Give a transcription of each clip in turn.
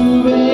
Hare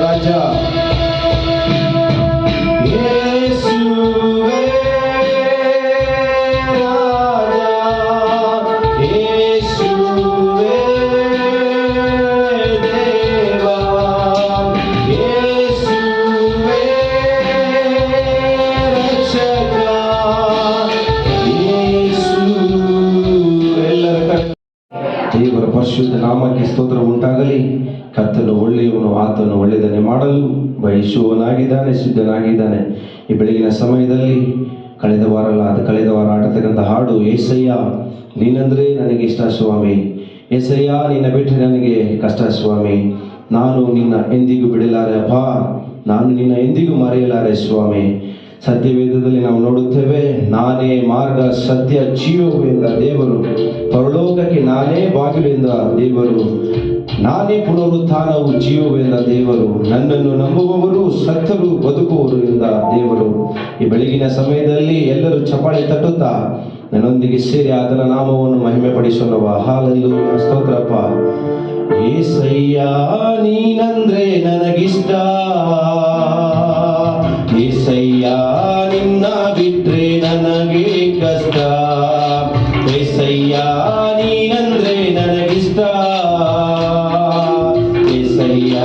ರಾಜ. ದೇವರ ಪರಿಶುದ್ಧ ನಾಮಕ್ಕೆ ಸ್ತೋತ್ರ ಉಂಟಾಗಲಿ. ಕರ್ತನು ಒಳ್ಳೆಯವನು, ಆತನು ಒಳ್ಳೆಯದನ್ನೇ ಮಾಡಲು ಬಯಸುವನಾಗಿದ್ದಾನೆ, ಸಿದ್ಧನಾಗಿದ್ದಾನೆ. ಈ ಬೆಳಗಿನ ಸಮಯದಲ್ಲಿ ಕಳೆದ ವಾರ ಆಡತಕ್ಕಂಥ ಹಾಡು, ಏಸಯ್ಯ ನೀನಂದ್ರೆ ನನಗೆ ಇಷ್ಟ ಸ್ವಾಮಿ, ಏಸಯ್ಯ ನಿನ್ನ ಬಿಟ್ಟರೆ ನನಗೆ ಕಷ್ಟ ಸ್ವಾಮಿ, ನಾನು ನಿನ್ನ ಎಂದಿಗೂ ಬಿಡಲಾರೆ ಅಪ್ಪ, ನಾನು ನಿನ್ನ ಎಂದಿಗೂ ಮರೆಯಲಾರೆ ಸ್ವಾಮಿ. ಸತ್ಯವೇದದಲ್ಲಿ ನಾವು ನೋಡುತ್ತೇವೆ, ನಾನೇ ಮಾರ್ಗ ಸತ್ಯ ಜೀವವು ಎಂದ ದೇವರು, ಪರಲೋಕಕ್ಕೆ ನಾನೇ ಬಾಗಿಲು ಎಂದ ದೇವರು, ನಾನೇ ಪುನರುತ್ಥಾನವು ಜೀವವು ಎಂದ ದೇವರು, ನನ್ನನ್ನು ನಂಬುವವರು ಸತ್ತರು ಬದುಕುವರು ಎಂದ ದೇವರು. ಈ ಬೆಳಗಿನ ಸಮಯದಲ್ಲಿ ಎಲ್ಲರೂ ಚಪ್ಪಾಳೆ ತಟ್ಟುತ್ತಾ ನನ್ನೊಂದಿಗೆ ಸೇರಿ ಆತನ ನಾಮವನ್ನು ಮಹಿಮೆ ಪಡಿಸೋಣವ. ಹಾಲೆಲೂಯಾ, ಸ್ತೋತ್ರಪ್ಪ. ಏಸಯ್ಯ ನೀನಂದ್ರೆ ನನಗಿಷ್ಟ, ಏಸಯ್ಯ ನಿನ್ನ ಬಿಟ್ರೆ ನನಗೆ ಕಷ್ಟ, ಏಸಯ್ಯ ನೀನಂದ್ರೆ ನನಗಿಷ್ಟ, ಏಸಯ್ಯ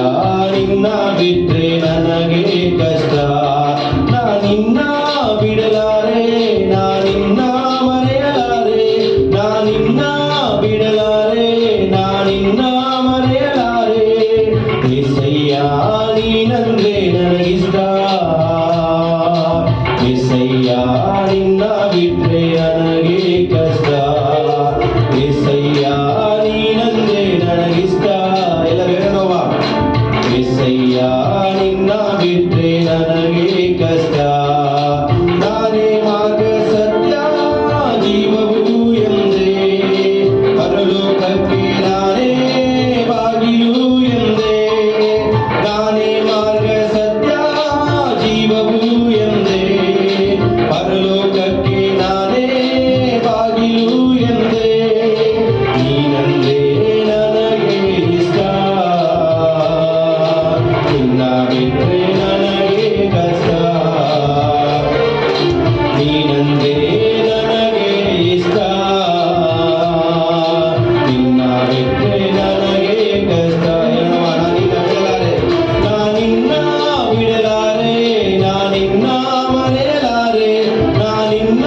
ನಿನ್ನ ಬಿಟ್ರೆ ನನಗೆ ಕಷ್ಟ, ನಾನಿನ್ನ ಬಿಡಲಾರೆ, ನಾನಿನ್ನ ಮರೆಯಲಾರೆ, ನಾನಿನ್ನ ಬಿಡಲಾರೆ, ನಾನಿನ್ನ ಮರೆಯಲಾರೆ, ಏಸಯ್ಯ ನೀನಂದ್ರೆ ನನಗಿಷ್ಟ, ಏಸಯ್ಯ ನಿನ್ನ ಬಿಟ್ರೆ ನನಗೆ ಕಷ್ಟ, ಏಸಯ್ಯ ನೀನಂದ್ರೆ ನನಗಿಷ್ಟ. ಎಲ್ಲರೂ ಹೇಳೋವಾ, ಏಸಯ್ಯ ನಿನ್ನ ಬಿಟ್ರೆ ನನಗೆ ಕಷ್ಟ, ನಾನೇ ಮಾರ್ಗ ಸತ್ಯ ಜೀವವು ಎಂದೇ, ಪರಲೋಕಕ್ಕೆ ನಾನೇ ಬಾಗಿಲು ಎಂದೇ, ನಾನೇ ಮಾರ್ಗ ಸತ್ಯ ಜೀವವು ಎಂದೇ, ಪರಲೋಕಕ್ಕೆ ನಾನೇ ಬಾಗಿಲು ಎಂದೇ, ನೀನಂದ್ರೆ ನನಗೆ ಇಷ್ಟ, ನಿನ್ನ ಬಿಟ್ರೆ ನನಗೆ ಕಷ್ಟ, ನೀನಂದ್ರೆ ನನಗೆ ಇಷ್ಟ, ನಿನ್ನ ಬಿಟ್ರೆ ನನಗೆ ಕಷ್ಟ. ನಾನಿನ್ನ ಬಿಡಲಾರೆ, ನಾನಿನ್ನ ಮರೆಯಲಾರೆ, ನಾನಿನ್ನ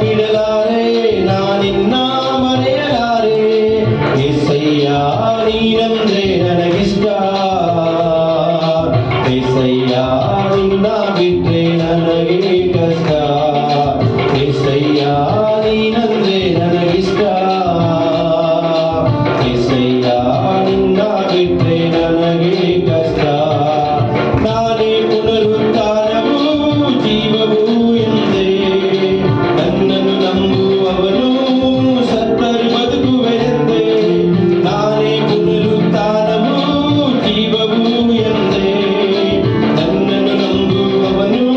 ಬಿಡಲಾರೆ, ನಾನಿನ್ನ ಮರೆಯಲಾರೆ, ಏಸಯ್ಯ ನೀನಂದ್ರೆ ನನಗಿಷ್ಟ, ಏಸಯ್ಯ ನಿನ್ನ ಬಿಟ್ರೆ ನನಗೆ ಕಷ್ಟ, ಏಸಯ್ಯ ನೀನಂದ್ರೆ ನನಗಿಷ್ಟ, ಏಸಯ್ಯ ನಿನ್ನ ಬಿಟ್ರೆ ನನಗೆ ಕಷ್ಟ, ನಾನೇ ಪುನರುತ್ಥಾನವು ಜೀವವು ಎಂದೇ, ನನ್ನನ್ನು ನಂಬುವವನು ಸತ್ತರು ಬದುಕುವೆನೆಂದೇ, ನಾನೇ ಪುನರುತ್ಥಾನವು ಜೀವವು ಎಂದೇ, ನನ್ನನ್ನು ನಂಬುವವನು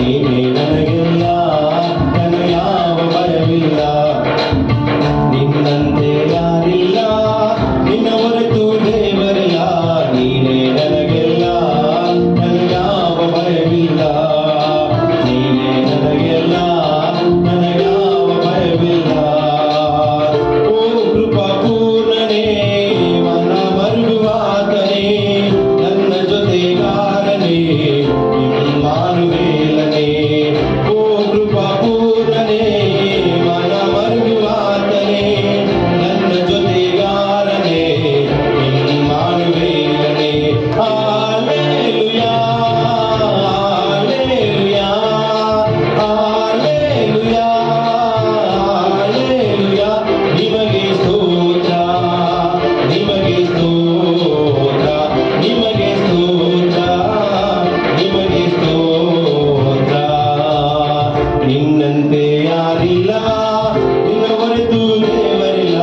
ನೀನೇ ನನಗೆಲ್ಲ, ನನಗ್ಯಾವ ಭಯವಿಲ್ಲ. ನಿನ್ನಂತೆ ಯಾರಿಲ್ಲ, ನಿನ್ನ ಹೊರತು ದೇವರಿಲ್ಲ. ನೀನೇ ನನಗೆಲ್ಲ, ನನಗ್ಯಾವ ಭಯವಿಲ್ಲ. ನೀನೇ ನನಗೆಲ್ಲ, ನನಗ್ಯಾವ ಭಯವಿಲ್ಲ. ಓ ಕೃಪಾ ಪೂರ್ಣನೇ, ಮನ ಮರುಗುವಾತನೇ, ನನ್ನ ಜೊತೆಗಾರನೇ, ಇಮ್ಮಾನುವೇಲನೇ. ಓ ಕೃಪಾ ಪೂರ್ಣನೇ, ಮನ ಮರುಗುವಾತನೇ, ನನ್ನ ಜೊತೆಗಾರನೇ, ಇಮ್ಮಾನುವೇಲನೇ. Hallelujah, Hallelujah, Hallelujah, Hallelujah. ನಿಮಗೆ ಸ್ತೋತ್ರ, ನಿಮಗೆ ಸ್ತೋತ್ರ, ನಿಮಗೆ ಸ್ತೋತ್ರ, ನಿಮಗೆ ಸ್ತೋತ್ರ. ನಿನ್ನಂತೆ ಯಾರಿಲ್ಲ, ನಿನ್ನ ಹೊರತು ದೇವರಿಲ್ಲ.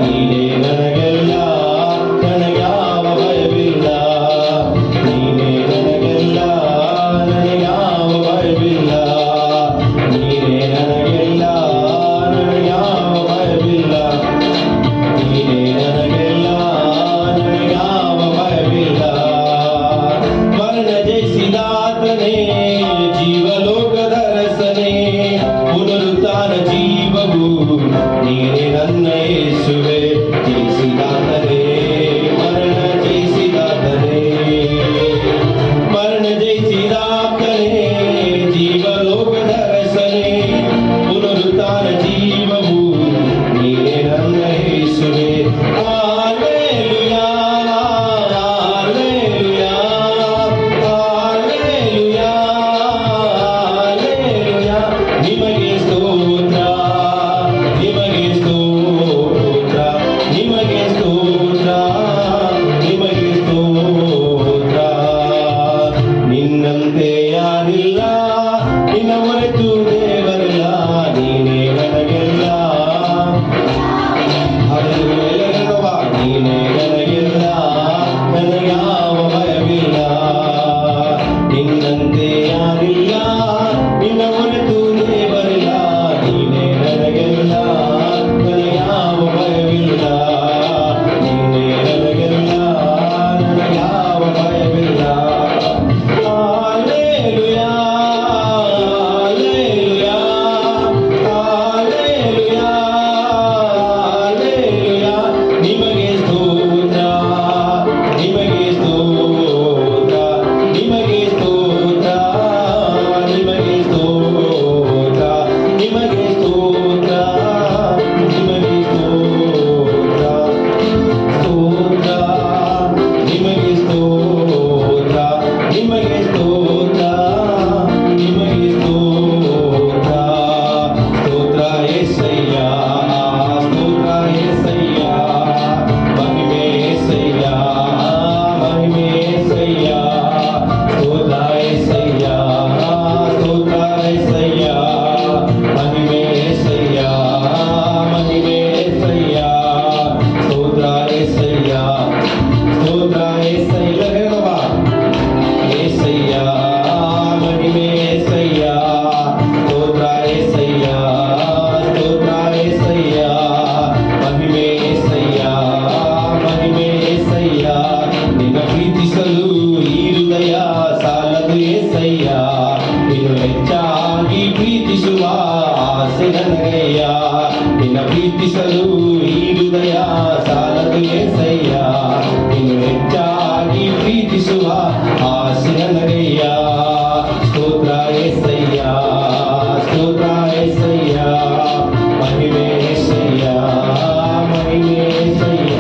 ನೀನೇ ನನಗೆಲ್ಲ, ನನಗ್ಯಾವ ಭಯವಿಲ್ಲ. ನೀನೇ ನನಗೆಲ್ಲ, ನನಗ್ಯಾವ ಭಯವಿಲ್ಲ. ನೀನೇ ನನಗೆಲ್ಲ, ನನಗ್ಯಾವ ಭಯವಿಲ್ಲ. ನೀನೇ ನನಗೆಲ್ಲ, ನನಗ್ಯಾವ ಭಯವಿಲ್ಲ. ಮರಣ ಜಯಿಸಿದಾತನೇ, ಜೀವಲೋಕದ ರಸನೇ, ಪುನರುತ್ಥಾನ ಜೀವವು ನೀನೇ ನನ್ನ ಯೇಸುವೆ. ಜಯಿಸಿದಾತನೇ, ಮರಣ ಜಯಿಸಿದಾತನೇ, ಮರಣ ಜಯಿಸಿದಾತನೇ, ಜೀವಲೋಕದ ರಸನೇ, ಪುನರುತ್ಥಾನ ಜೀವವು ನೀನೇ ನನ್ನ ಯೇಸುವೆ. Hallelujah, Hallelujah, Hallelujah, Hallelujah. ನಿಮಗೆ ಸ್ತೋತ್ರ, ನಿಮಗೆ ಸ್ತೋತ್ರ, ನಿಮಗೆ ಸ್ತೋತ್ರ, ನಿಮಗೆ ಸ್ತೋತ್ರ. ನಿನ್ನಂತೆ ಯಾರಿಲ್ಲ, ನಿನ್ನ ಹೊರತು ದೇವರಿಲ್ಲ. ನೀನೇ ನನಗೆಲ್ಲ, ಹಲ್ಲೆಲೂಯಾ. ನೀನೇ ನನಗೆಲ್ಲ, ನನಗ್ಯಾವ ಭಯವಿಲ್ಲ. ನಿನ್ನಂತೆ ಯಾರಿಲ್ಲ, ನಿನ್ನ ಹೊರತು ದೇವರಿಲ್ಲ. ನೀನೇ ನನಗೆಲ್ಲ, ನನಗ್ಯಾವ ಭಯವಿಲ್ಲ. ನೀನೇ ನನಗೆಲ್ಲ, ನನಗ್ಯಾವ ಭಯವಿಲ್ಲ. Hallelujah, Hallelujah, Hallelujah, Hallelujah. ನಿಮಗೆ ಸ್ತೋತ್ರ, ನಿಮಗೆ ಸ್ತೋತ್ರ, ನಿಮಗೆ ಸ್ತೋತ್ರ, ನಿಮಗೆ ಸ್ತೋತ್ರ, ನಿಮಗೆ ಸ್ತೋತ್ರ, ನಿಮಗೆ ಸ್ತೋತ್ರ, ಸ್ತೋತ್ರ, ನಿಮಗೆ ಸ್ತೋತ್ರ, ನಿಮಗೆ ಸ್ತೋತ್ರ, ನಿಮಗೆ ಸ್ತೋತ್ರ. ಸ್ತೋತ್ರ యేసయ్య, ಸ್ತೋತ್ರ యేసయ్య, ಮಹಿಮೆ యేసయ్య, ಮಹಿಮೆ యేసయ్య. ಸ್ತೋತ್ರ యేసయ్య, ಸ್ತೋತ್ರ యేసయ్య, ಮಹಿಮೆ యేసయ్య, ಮಹಿಮೆ యేసయ్య. ಸ್ತೋತ್ರ యేసయ్య, ಸ್ತೋತ್ರ యేసయ్య. ಹೇಳುವಾ యేసయ్య, ಮಹಿಮೆ యేసయ్ಯ. ಸ್ತೋತ್ರ యేసయ్ಯ, ಸ್ತೋತ್ರ యేసయ్ಯ, ಮಹಿಮೆ యేಸయ్ಯ, ಮಹಿಮೆ యేಸయ్ಯ. ನಿನ್ನ ಪ್ರೀತಿಸಲು ಈ ಹೃದಯ ಸಾಲದು యేಸಯ್ಯ. ನಿನ್ನ ಹೆಚ್ಚಾಗಿ ಪ್ರೀತಿಸುವ ಆಸೆ ನನಗಯ್ಯ. ನಿನ್ನ ಪ್ರೀತಿಸಲು ಈ ಹೃದಯ ಸಾಲದು యేಸಯ್ಯ. ನಿನ್ನ ಹೆಚ್ಚಾಗಿ ಪ್ರೀತಿಸುವ ಆಸೆ ನನಗಯ್ಯ. ಸ್ತೋತ್ರ యేసయ్య, ಸ್ತೋತ್ರ యేసయ్య, ಮಹಿಮೆ యేసయ్ಯ, ಮಹಿಮೆ యేసయ్ಯ.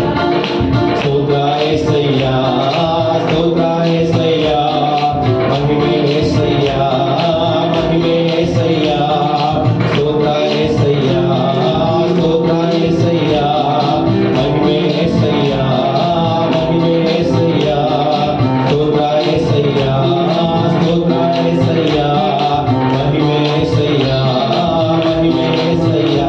ಸ್ತೋತ್ರ యేసయ్య, ಸ್ತೋತ್ರ యేసయ్ಯ, ಮಹಿಮೆ యేసయ్య, ಮಹಿಮೆ యేసయ్య. ಸ್ತೋತ್ರ యేసయ్య, ಸ್ತೋತ್ರ యేసయ్ಯ, ಮಹಿಮೆ యేసయ్య, ಮಹಿಮೆ యేసయ్య. ಸ್ತೋತ್ರ యేసయ్య, ಸ್ತೋತ್ರ యేసయ్య, ಮಹಿಮೆ యేసయ్ಯ, ಮಹಿಮೆ యేసయ్ಯ.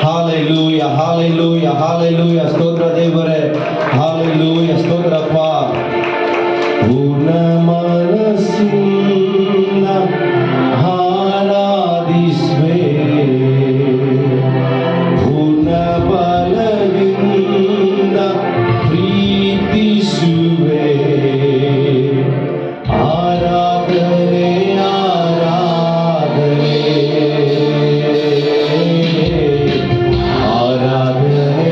Hallelujah hallelujah hallelujah. ಸ್ತೋತ್ರ ದೇವರೇ, ಹಾಲೆಲೂಯ. ಸ್ತೋತ್ರಪ್ಪ. ಪೂರ್ಣ ಮನಸ್ಸಿನ ಆರಾಧಿಸುವೆ, ಪೂರ್ಣ ಬಲದಿಂದ ಪ್ರೀತಿಸುವೆ. ಆರಾಧನೆ ಆರಾಧನೆ ಆರಾಧನೆ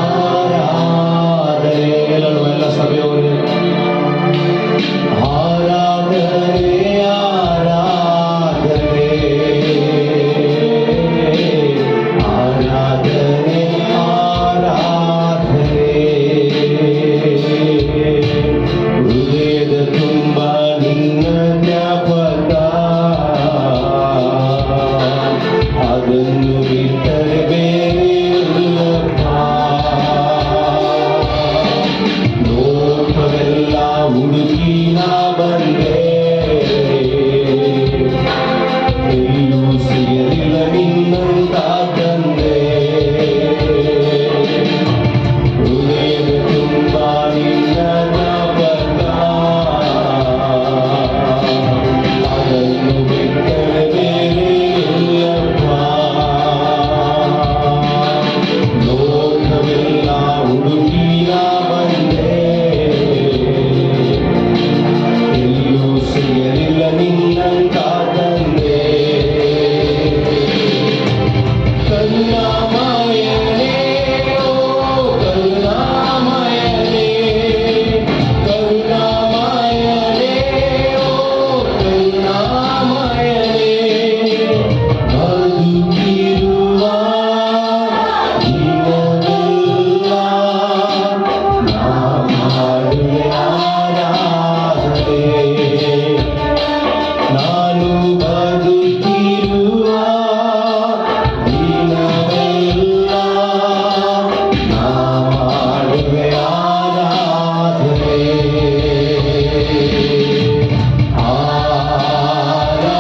ಆರಾಧನೆ. ಎಲ್ಲರೂ, ಎಲ್ಲ ಸಭೆಯವರು ಆರಾಧನೆ ಆರಾಧನೆ ಆರಾಧನೆ ಆರಾಧನೆ. ಹೃದಯದ ತುಂಬ ನಿನ್ನ ಜ್ಞಾಪಕ, ಅದನ್ನು ಬಿಟ್ಟರೆ ಬೇರೆ ಇಲ್ಲಪ್ಪ. ಲೋಕವೆಲ್ಲ ಹುಡುಕಿ ನಾ ಬಂದೆ, ಎಲ್ಲಿಯೂ ಸಿಗಲಿಲ್ಲ ನಿನ್ನಂತ ತಂದೆ. ಹೃದಯದ ತುಂಬ ನಿನ್ನ ಜ್ಞಾಪಕ, ಅದನ್ನು ಬಿಟ್ಟರೆ ಬೇರೆ ಇಲ್ಲಪ್ಪ. ಲೋಕವೆಲ್ಲ ಹುಡುಕಿ ನಾ ಬಂದೆ, ಎಲ್ಲಿಯೂ ಸಿಗಲಿಲ್ಲ ನಿನ್ನಂತ ತಂದೆ. ಕರುಣಾಮಯನೇ, ಓ ಕರುಣಾಮಯನೇ, ಕರುಣಾಮಯನೇ, ಓ ಕರುಣಾಮಯನೇ. ಬದುಕಿರುವ ದಿನವೆಲ್ಲ ನಾ ಮಾಡುವೆ ಆರಾಧನೆ. ನಾನು ಬದುಕಿರುವ ದಿನವೆಲ್ಲ ನಾ ಮಾಡುವೆ ಆರಾಧನೆ. ಆರಾಧನೆ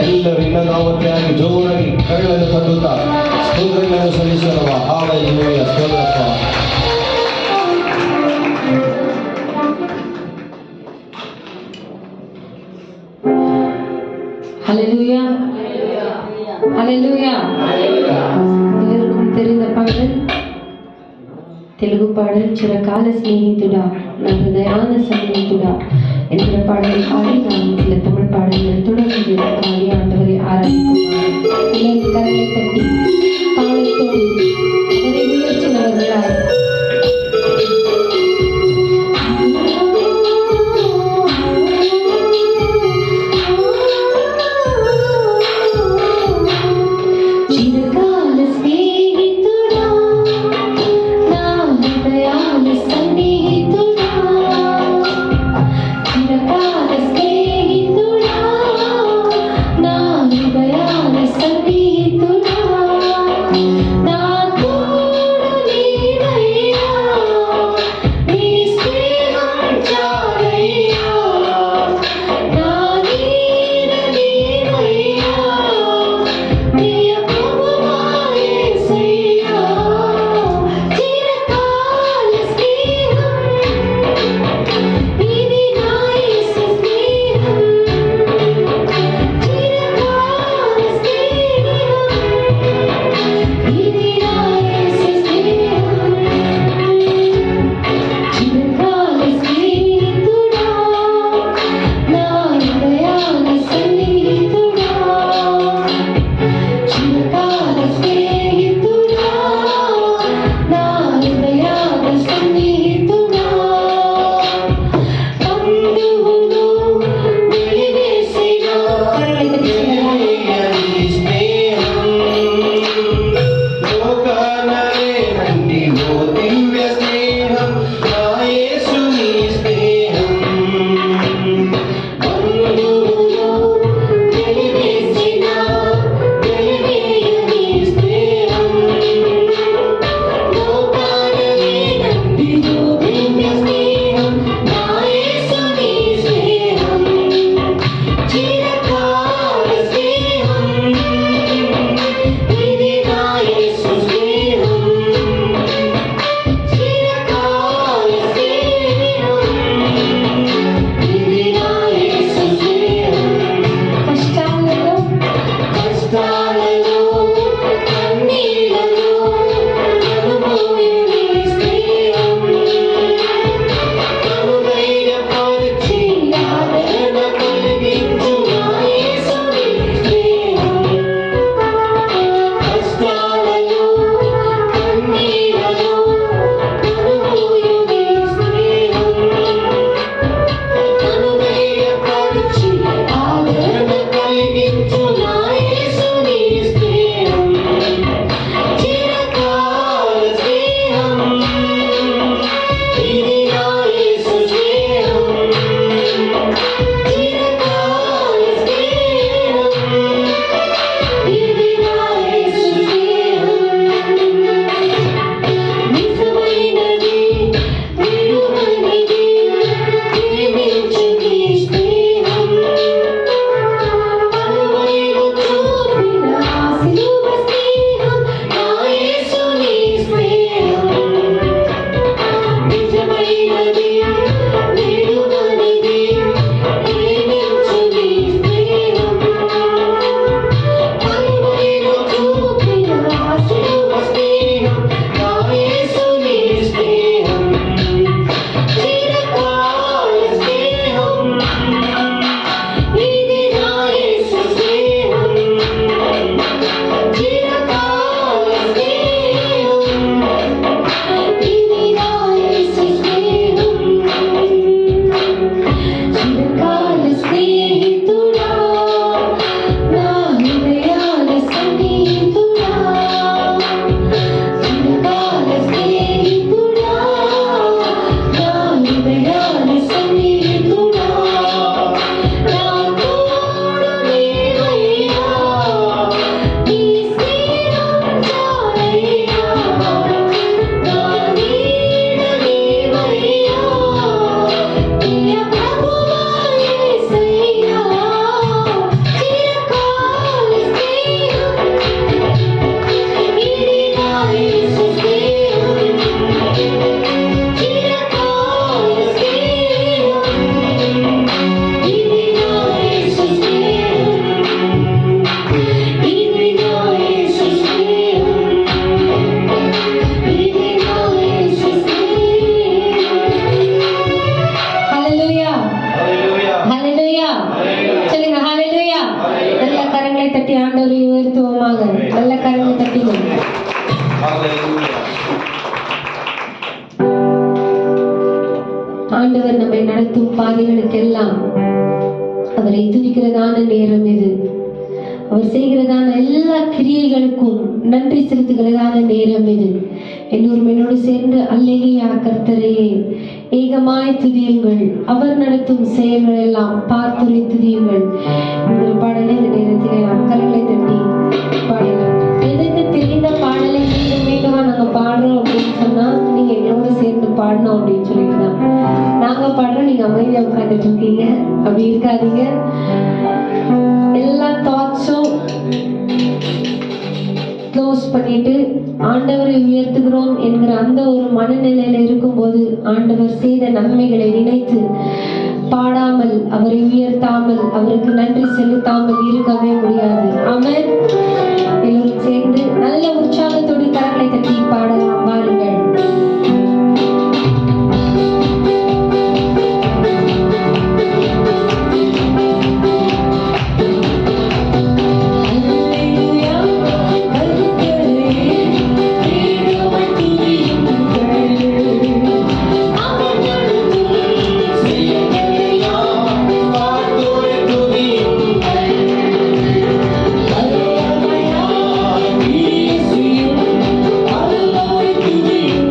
ಎಲ್ಲರೂ ಇನ್ನದಾವತ್ತಾಗಿ ಜೋರಾಗಿ ಕೈಗಳನ್ನು ತಟ್ಟುತ್ತಾ ಸ್ತೋತ್ರಗಳನ್ನು ಸಲ್ಲಿಸೋಣ. ಹಾಲೆಲೂಯ. ಸ್ತೋತ್ರಪ್ಪ. ஹல்லேலூயா, ஹல்லேலூயா. எல்லாருக்கும் தெரிந்த பாடல், தெலுங்கு பாடல், చిరకాల స్నేహితుడా నా హృదయాన సన్నిహితుడా என்ற பாடலை பாடி நாம் சில தமிழ் பாடல்களை தொடர்ந்து பாடி ஆண்டவரை ஆராதிப்போம். எல்லாரும் கரங்களை தட்டி தாளத்தோடு அவரை உயர்த்தினவர்களாய் చిరకాల స్నేహితుడా నా హృదయాన సన్నిహితుడా, చిరకాల స్నేహితుడా నా హృదయాన సన్నిహితుడా, నా తోడు నీవై ஹalleluya சொல்லுங்க ஹalleluya. நல்ல கரங்களை தட்டி ஆண்டவரை உயர்த்துவோமாக. நல்ல கரங்களை தட்டிங்க. ஆண்டவர் நம்மை நடத்தும் பாதைகளுக்கெல்லாம் அவரை துதிக்கிறதான நேரம் இது. அவர் செய்கிறதான எல்லா கிரியைகளுக்கும் நன்றி செலுத்துகிறதான நேரம் இது. எல்லோரும் என்னோடு சேர்ந்து அல்லேலூயா கர்த்தரையே ஏகமாய் துதியுங்கள், அவர் நடத்தும் செயல்கள் எல்லாம் பார்த்துரை துதியுங்கள். இந்த பாடலை இந்த நேரத்திலே நாம் கரங்களை தட்டி பாடலாம். எதுக்கு தெரிந்த பாடலை மீண்டும் மீண்டும் நாங்க பாடுறோம் அப்படின்னு சொன்னா நீங்க எங்களோட சேர்ந்து பாடணும் அப்படின்னு சொல்லிட்டு தான் நாங்க பாடுறோம். நீங்க அமைதியா உட்கார்ந்துட்டு இருக்கீங்க, அப்படி இருக்காதீங்க. எல்லா தாட்ஸும் க்ளோஸ் பண்ணிட்டு ஆண்டவரை உயர்த்துகிறோம் என்கிற அந்த ஒரு மனநிலையில இருக்கும்போது ஆண்டவர் செய்த நன்மைகளை நினைத்து பாடாமல், அவரை உயர்த்தாமல், அவருக்கு நன்றி செலுத்தாமல் இருக்கவே முடியாது. ஆமென். எல்லோரும் சேர்ந்து நல்ல உற்சாகத்தோடு கரங்களை தட்டி பாடலாம். பாருங்கள். Hallelujah.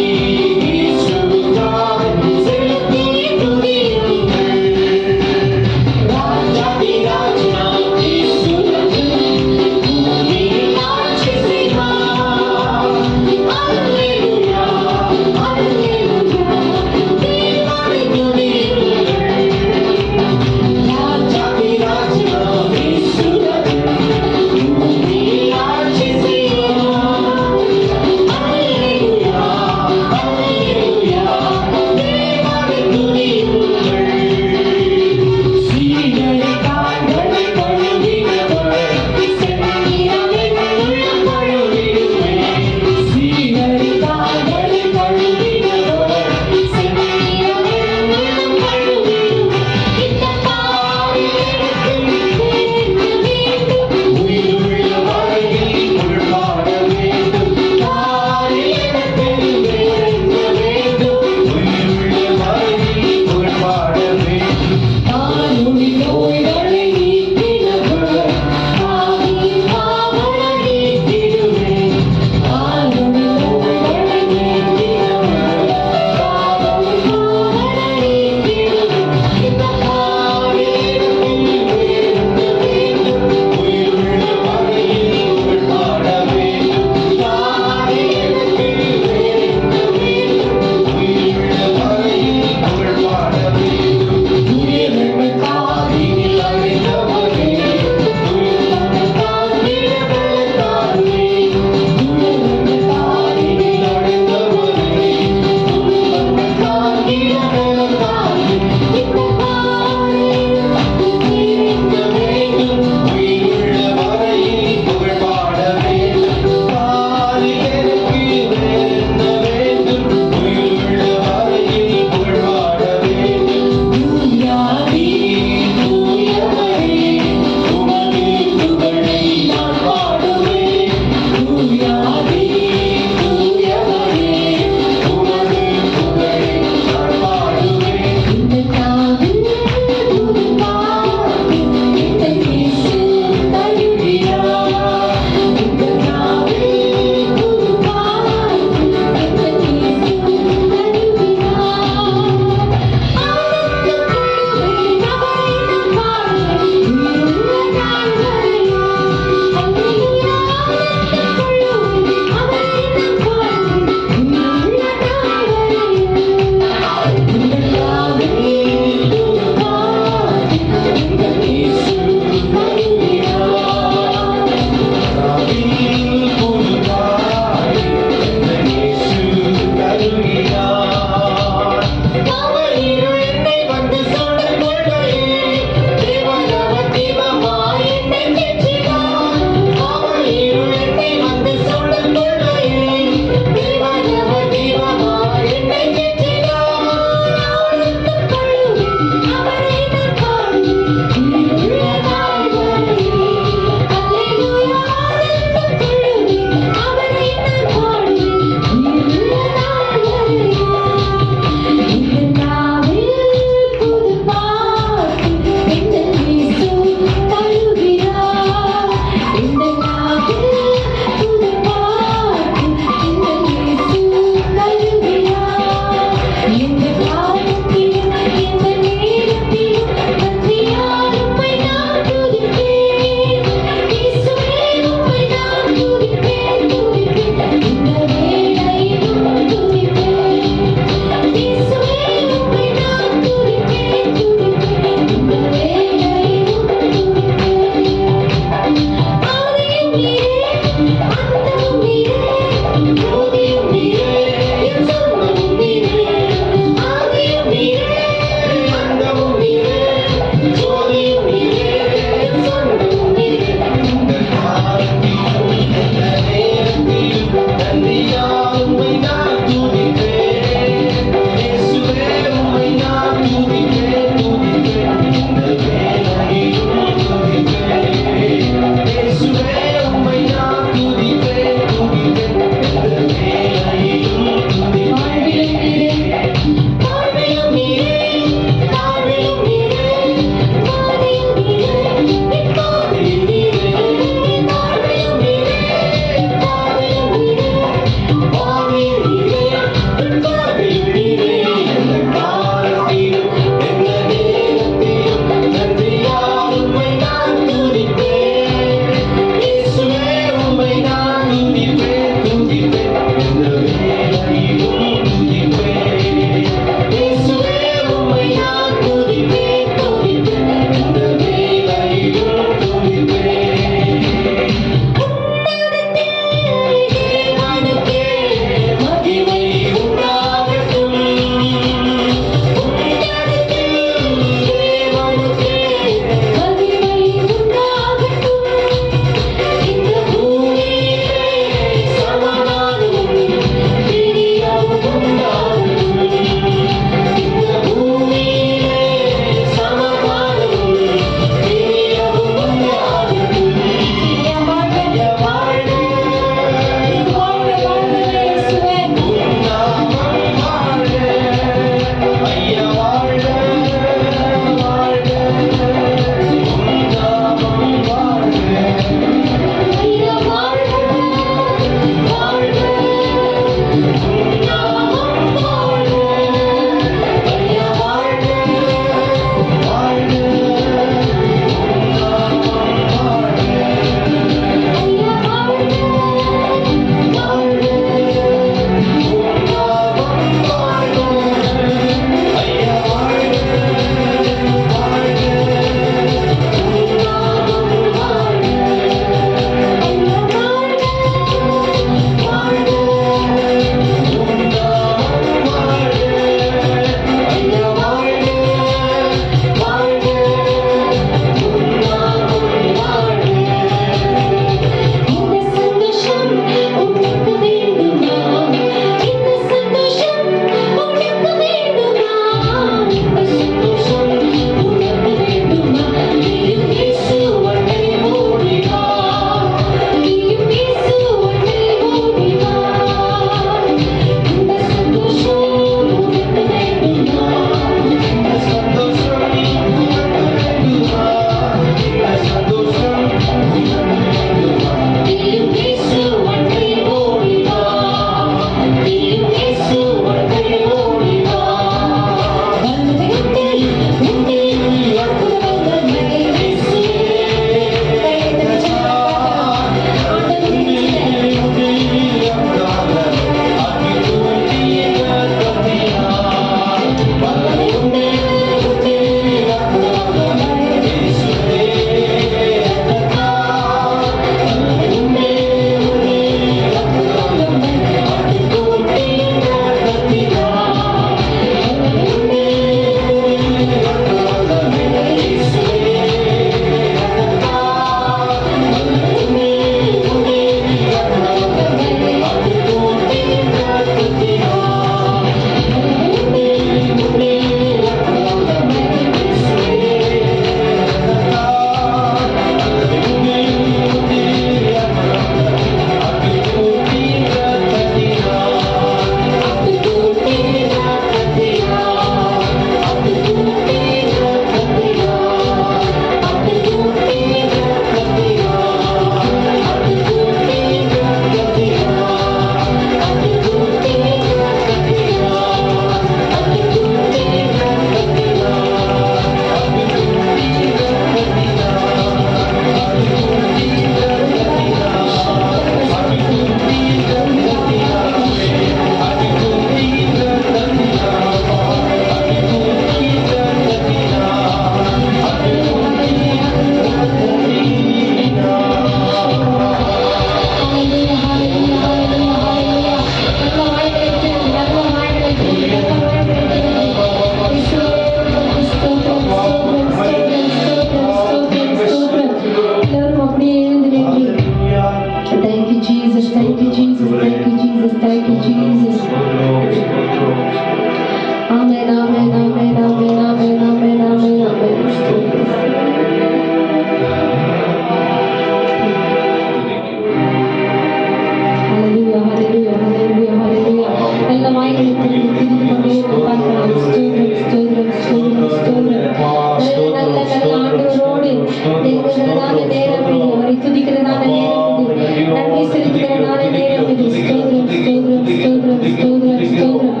செலுத்துகிறதான நேரம் இது. அவரை துதிக்கிறதான நேரம் இது. நன்றி செலுத்துகிறதான நேரம் இது. ஸ்தோத்திரம் ஸ்தோத்திரம் ஸ்தோத்திரம் ஸ்தோத்திரம் ஸ்தோத்திரம்.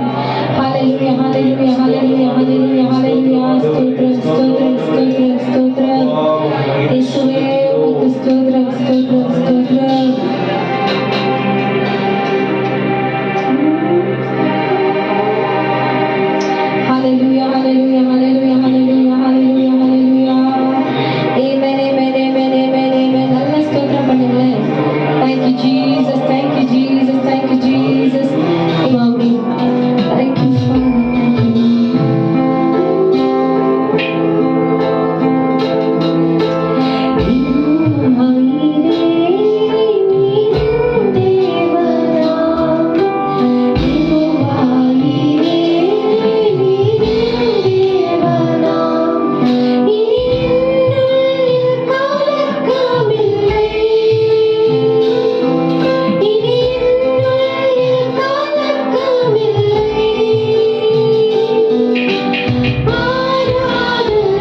ஹalleluya ஹalleluya ஹalleluya ஹalleluya ஹalleluya. ஸ்தோத்திரம் ஸ்தோத்திரம் ஸ்தோத்திரம் ஸ்தோத்திரம். இயேசுவே உமக்கு ஸ்தோத்திரம் ஸ்தோத்திரம் ஸ்தோத்திரம். Hallelujah, hallelujah, hallelujah, hallelujah, hallelujah, hallelujah. Amen, amen, amen, amen, amen. நல்ல ஸ்தோத்திரம் பண்ணுங்களேன். Thank you, Jesus. Thank you, Jesus. Thank you, Jesus. Amen. Thank you, Father. ஆராதனை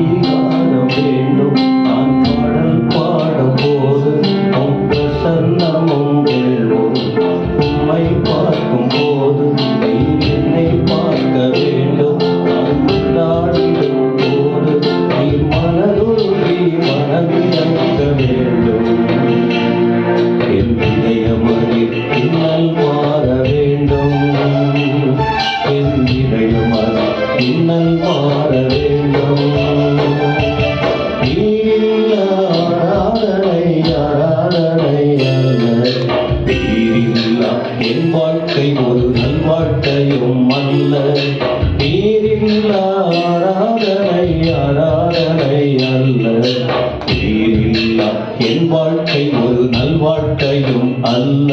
சன்னிதானம் வேண்டும். நான் பாடல் பாடும் போது உம் பிரசன்னமும் வேண்டும். உம்மை பார்க்கும் போது நீர் என்னை பார்க்க வேண்டும். நான் கொண்டாடிடும் போது நீர் மனதுருகி மனமிறங்க வேண்டும். என் இதயமதில் இன்னல் மாற வேண்டும். என் இதயமதில் இன்னல் மாற வேண்டும். ஆராதனை ஆராதனை அல்ல, நீரில்லா என் வாழ்க்கை ஒரு நல்வாழ்க்கையும் அல்ல. நீரில்லா ஆராதனை ஆராதனை அல்ல, நீரில்லா என் வாழ்க்கை ஒரு நல்வாழ்க்கையும் அல்ல.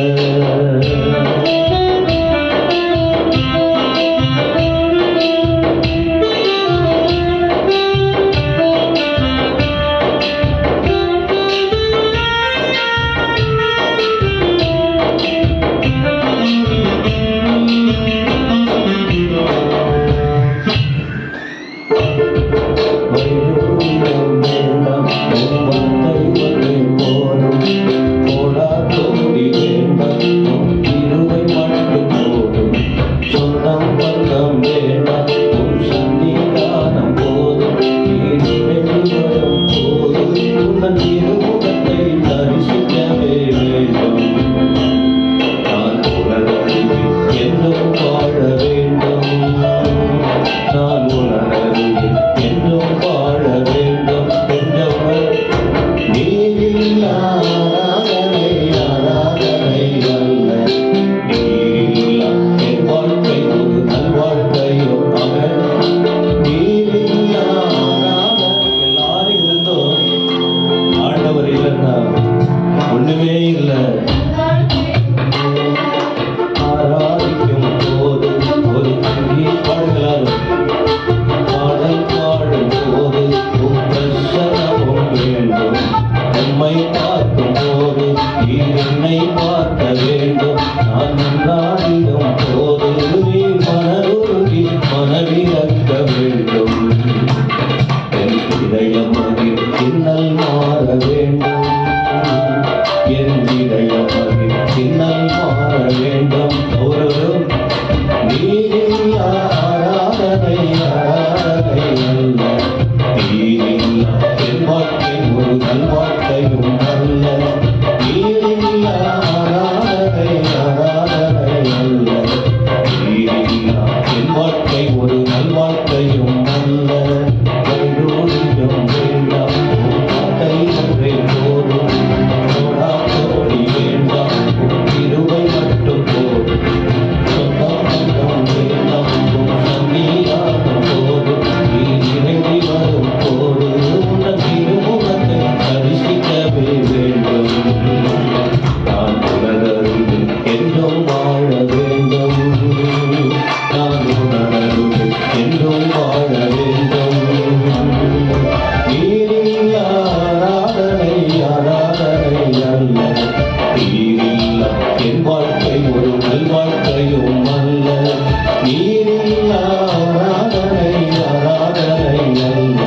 ஒண்ணுமே இல்லை. ஆராதிக்கும் போது ஒரு துணி பாடலாரும் பாடல் பாடும் போது பிரசனமும் வேண்டும். உம்மை பார்க்கும் போது நீர் என்னை பார்க்க வேண்டும். நான் கொண்டாடிடும் போது நீர் மனதுருகி மனமிறங்க வேண்டும். என் இதயமதில் இன்னல் மாற வேண்டும். என் இதயமதில் இன்னல் மாற வேண்டும். ஒரு நீரில்லா ஆராதனை ஆராதனை அல்ல, நீரில்லா என் வாழ்க்கை ஒரு நல்வாழ்க்கையும் அல்ல. நீரில்லா ஆராதனை ஆராதனை அல்ல, நீரில்லா என் வாழ்க்கை ஒரு நல்வாழ்க்கையும் அல்ல. வைடூரியம் வேண்டாம், பாட்டை ஒன்றை போதும். கோடி வேண்டாம், இருவை மட்டும் போதும். சொந்தம் வேண்டாம், சன்னிதானம் போதும். நீ இறங்கி வரும் போது உன் திருமுகத்தை தரிசிக்கவே வேண்டும். நான் உனதருகில் என்றும் வாழ வேண்டும். நான் உனதருகில் என்றும் வாழ வேண்டும். நீரில்லா ஆராதனை ஆராதனை அல்ல, நீரில்லா என் வாழ்க்கை ஒரு நல்வாழ்க்கையும் அல்ல. நீரில்லா ஆராதனை ஆராதனை அல்ல,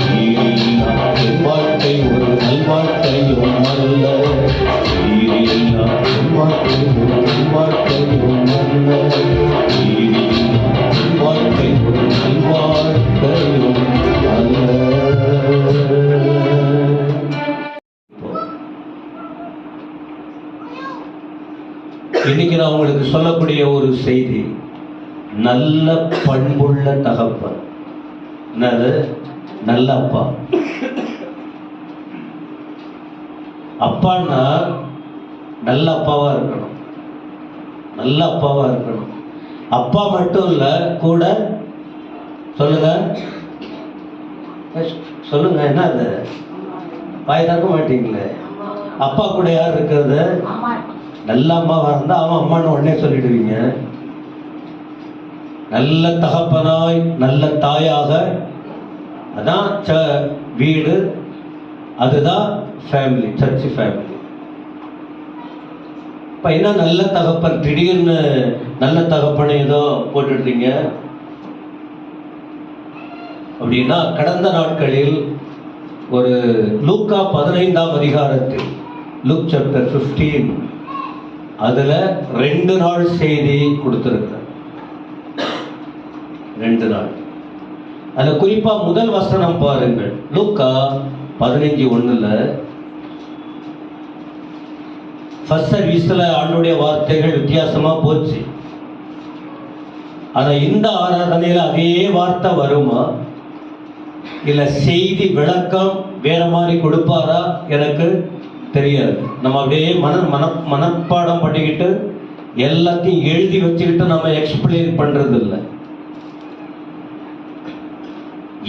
நீரில்லா என் வாழ்க்கை ஒரு நல்வாழ்க்கையும் அல்ல. நீரில்லா என் வாழ்க்கை ஒரு நல்வாழ்க்கையும் அல்ல. நீரில்லா என் வாழ்க்கை ஒரு நல்வாழ்க்கையும் அல்ல. இன்னைக்கு நான் உங்களுக்கு சொல்லக்கூடிய ஒரு செய்தி, நல்ல பண்புள்ள தகப்பன். என்னது? நல்ல அப்பா. அப்பான்னா நல்ல அப்பாவா இருக்கணும். நல்ல அப்பாவா இருக்கணும். அப்பா மட்டும் இல்ல, கூட சொல்லுங்க சொல்லுங்க. என்ன அது? வாய் திறக்க மாட்டீங்களே. அப்பா கூட யார் இருக்கிறது? நல்ல அம்மாவா இருந்தா அவன் அம்மான்னு உடனே சொல்லிடுவீங்க. நல்ல தகப்பனாய் நல்ல தாயாக, அதான் வீடு, அதுதான் ஃபேமிலி, சர்ச் ஃபேமிலி. இப்போ என்ன நல்ல தகப்பன், திடீர்னு நல்ல தகப்பனை ஏதோ போட்டுடுறீங்க. அப்படின்னா கடந்த நாட்களில் ஒரு லூக்கா 15ஆம் அதிகாரத்தில், லூக் சாப்டர் 15, அதுல 2 நாள் செய்தி கொடுத்திருக்கிறார். 2 நாள். அதுல குறிப்பா முதல் வசனம் பாருங்கள். லூக்கா 15:1 ஃபர்ஸ்ட் சர்வீஸ்ல ஆண்டுடைய வார்த்தைகள் வித்தியாசமா போச்சு. ஆனா இந்த ஆராதனையில அதே வார்த்தை வருமா, இல்ல செய்தி விளக்கம் வேற மாதிரி கொடுப்பாரா எனக்கு தெரியாது. நம்ம அப்படியே மனப்பாடம் பண்ணிக்கிட்டு எல்லாத்தையும் எழுதி வச்சுக்கிட்டு நம்ம எக்ஸ்பிளைன் பண்றது இல்லை.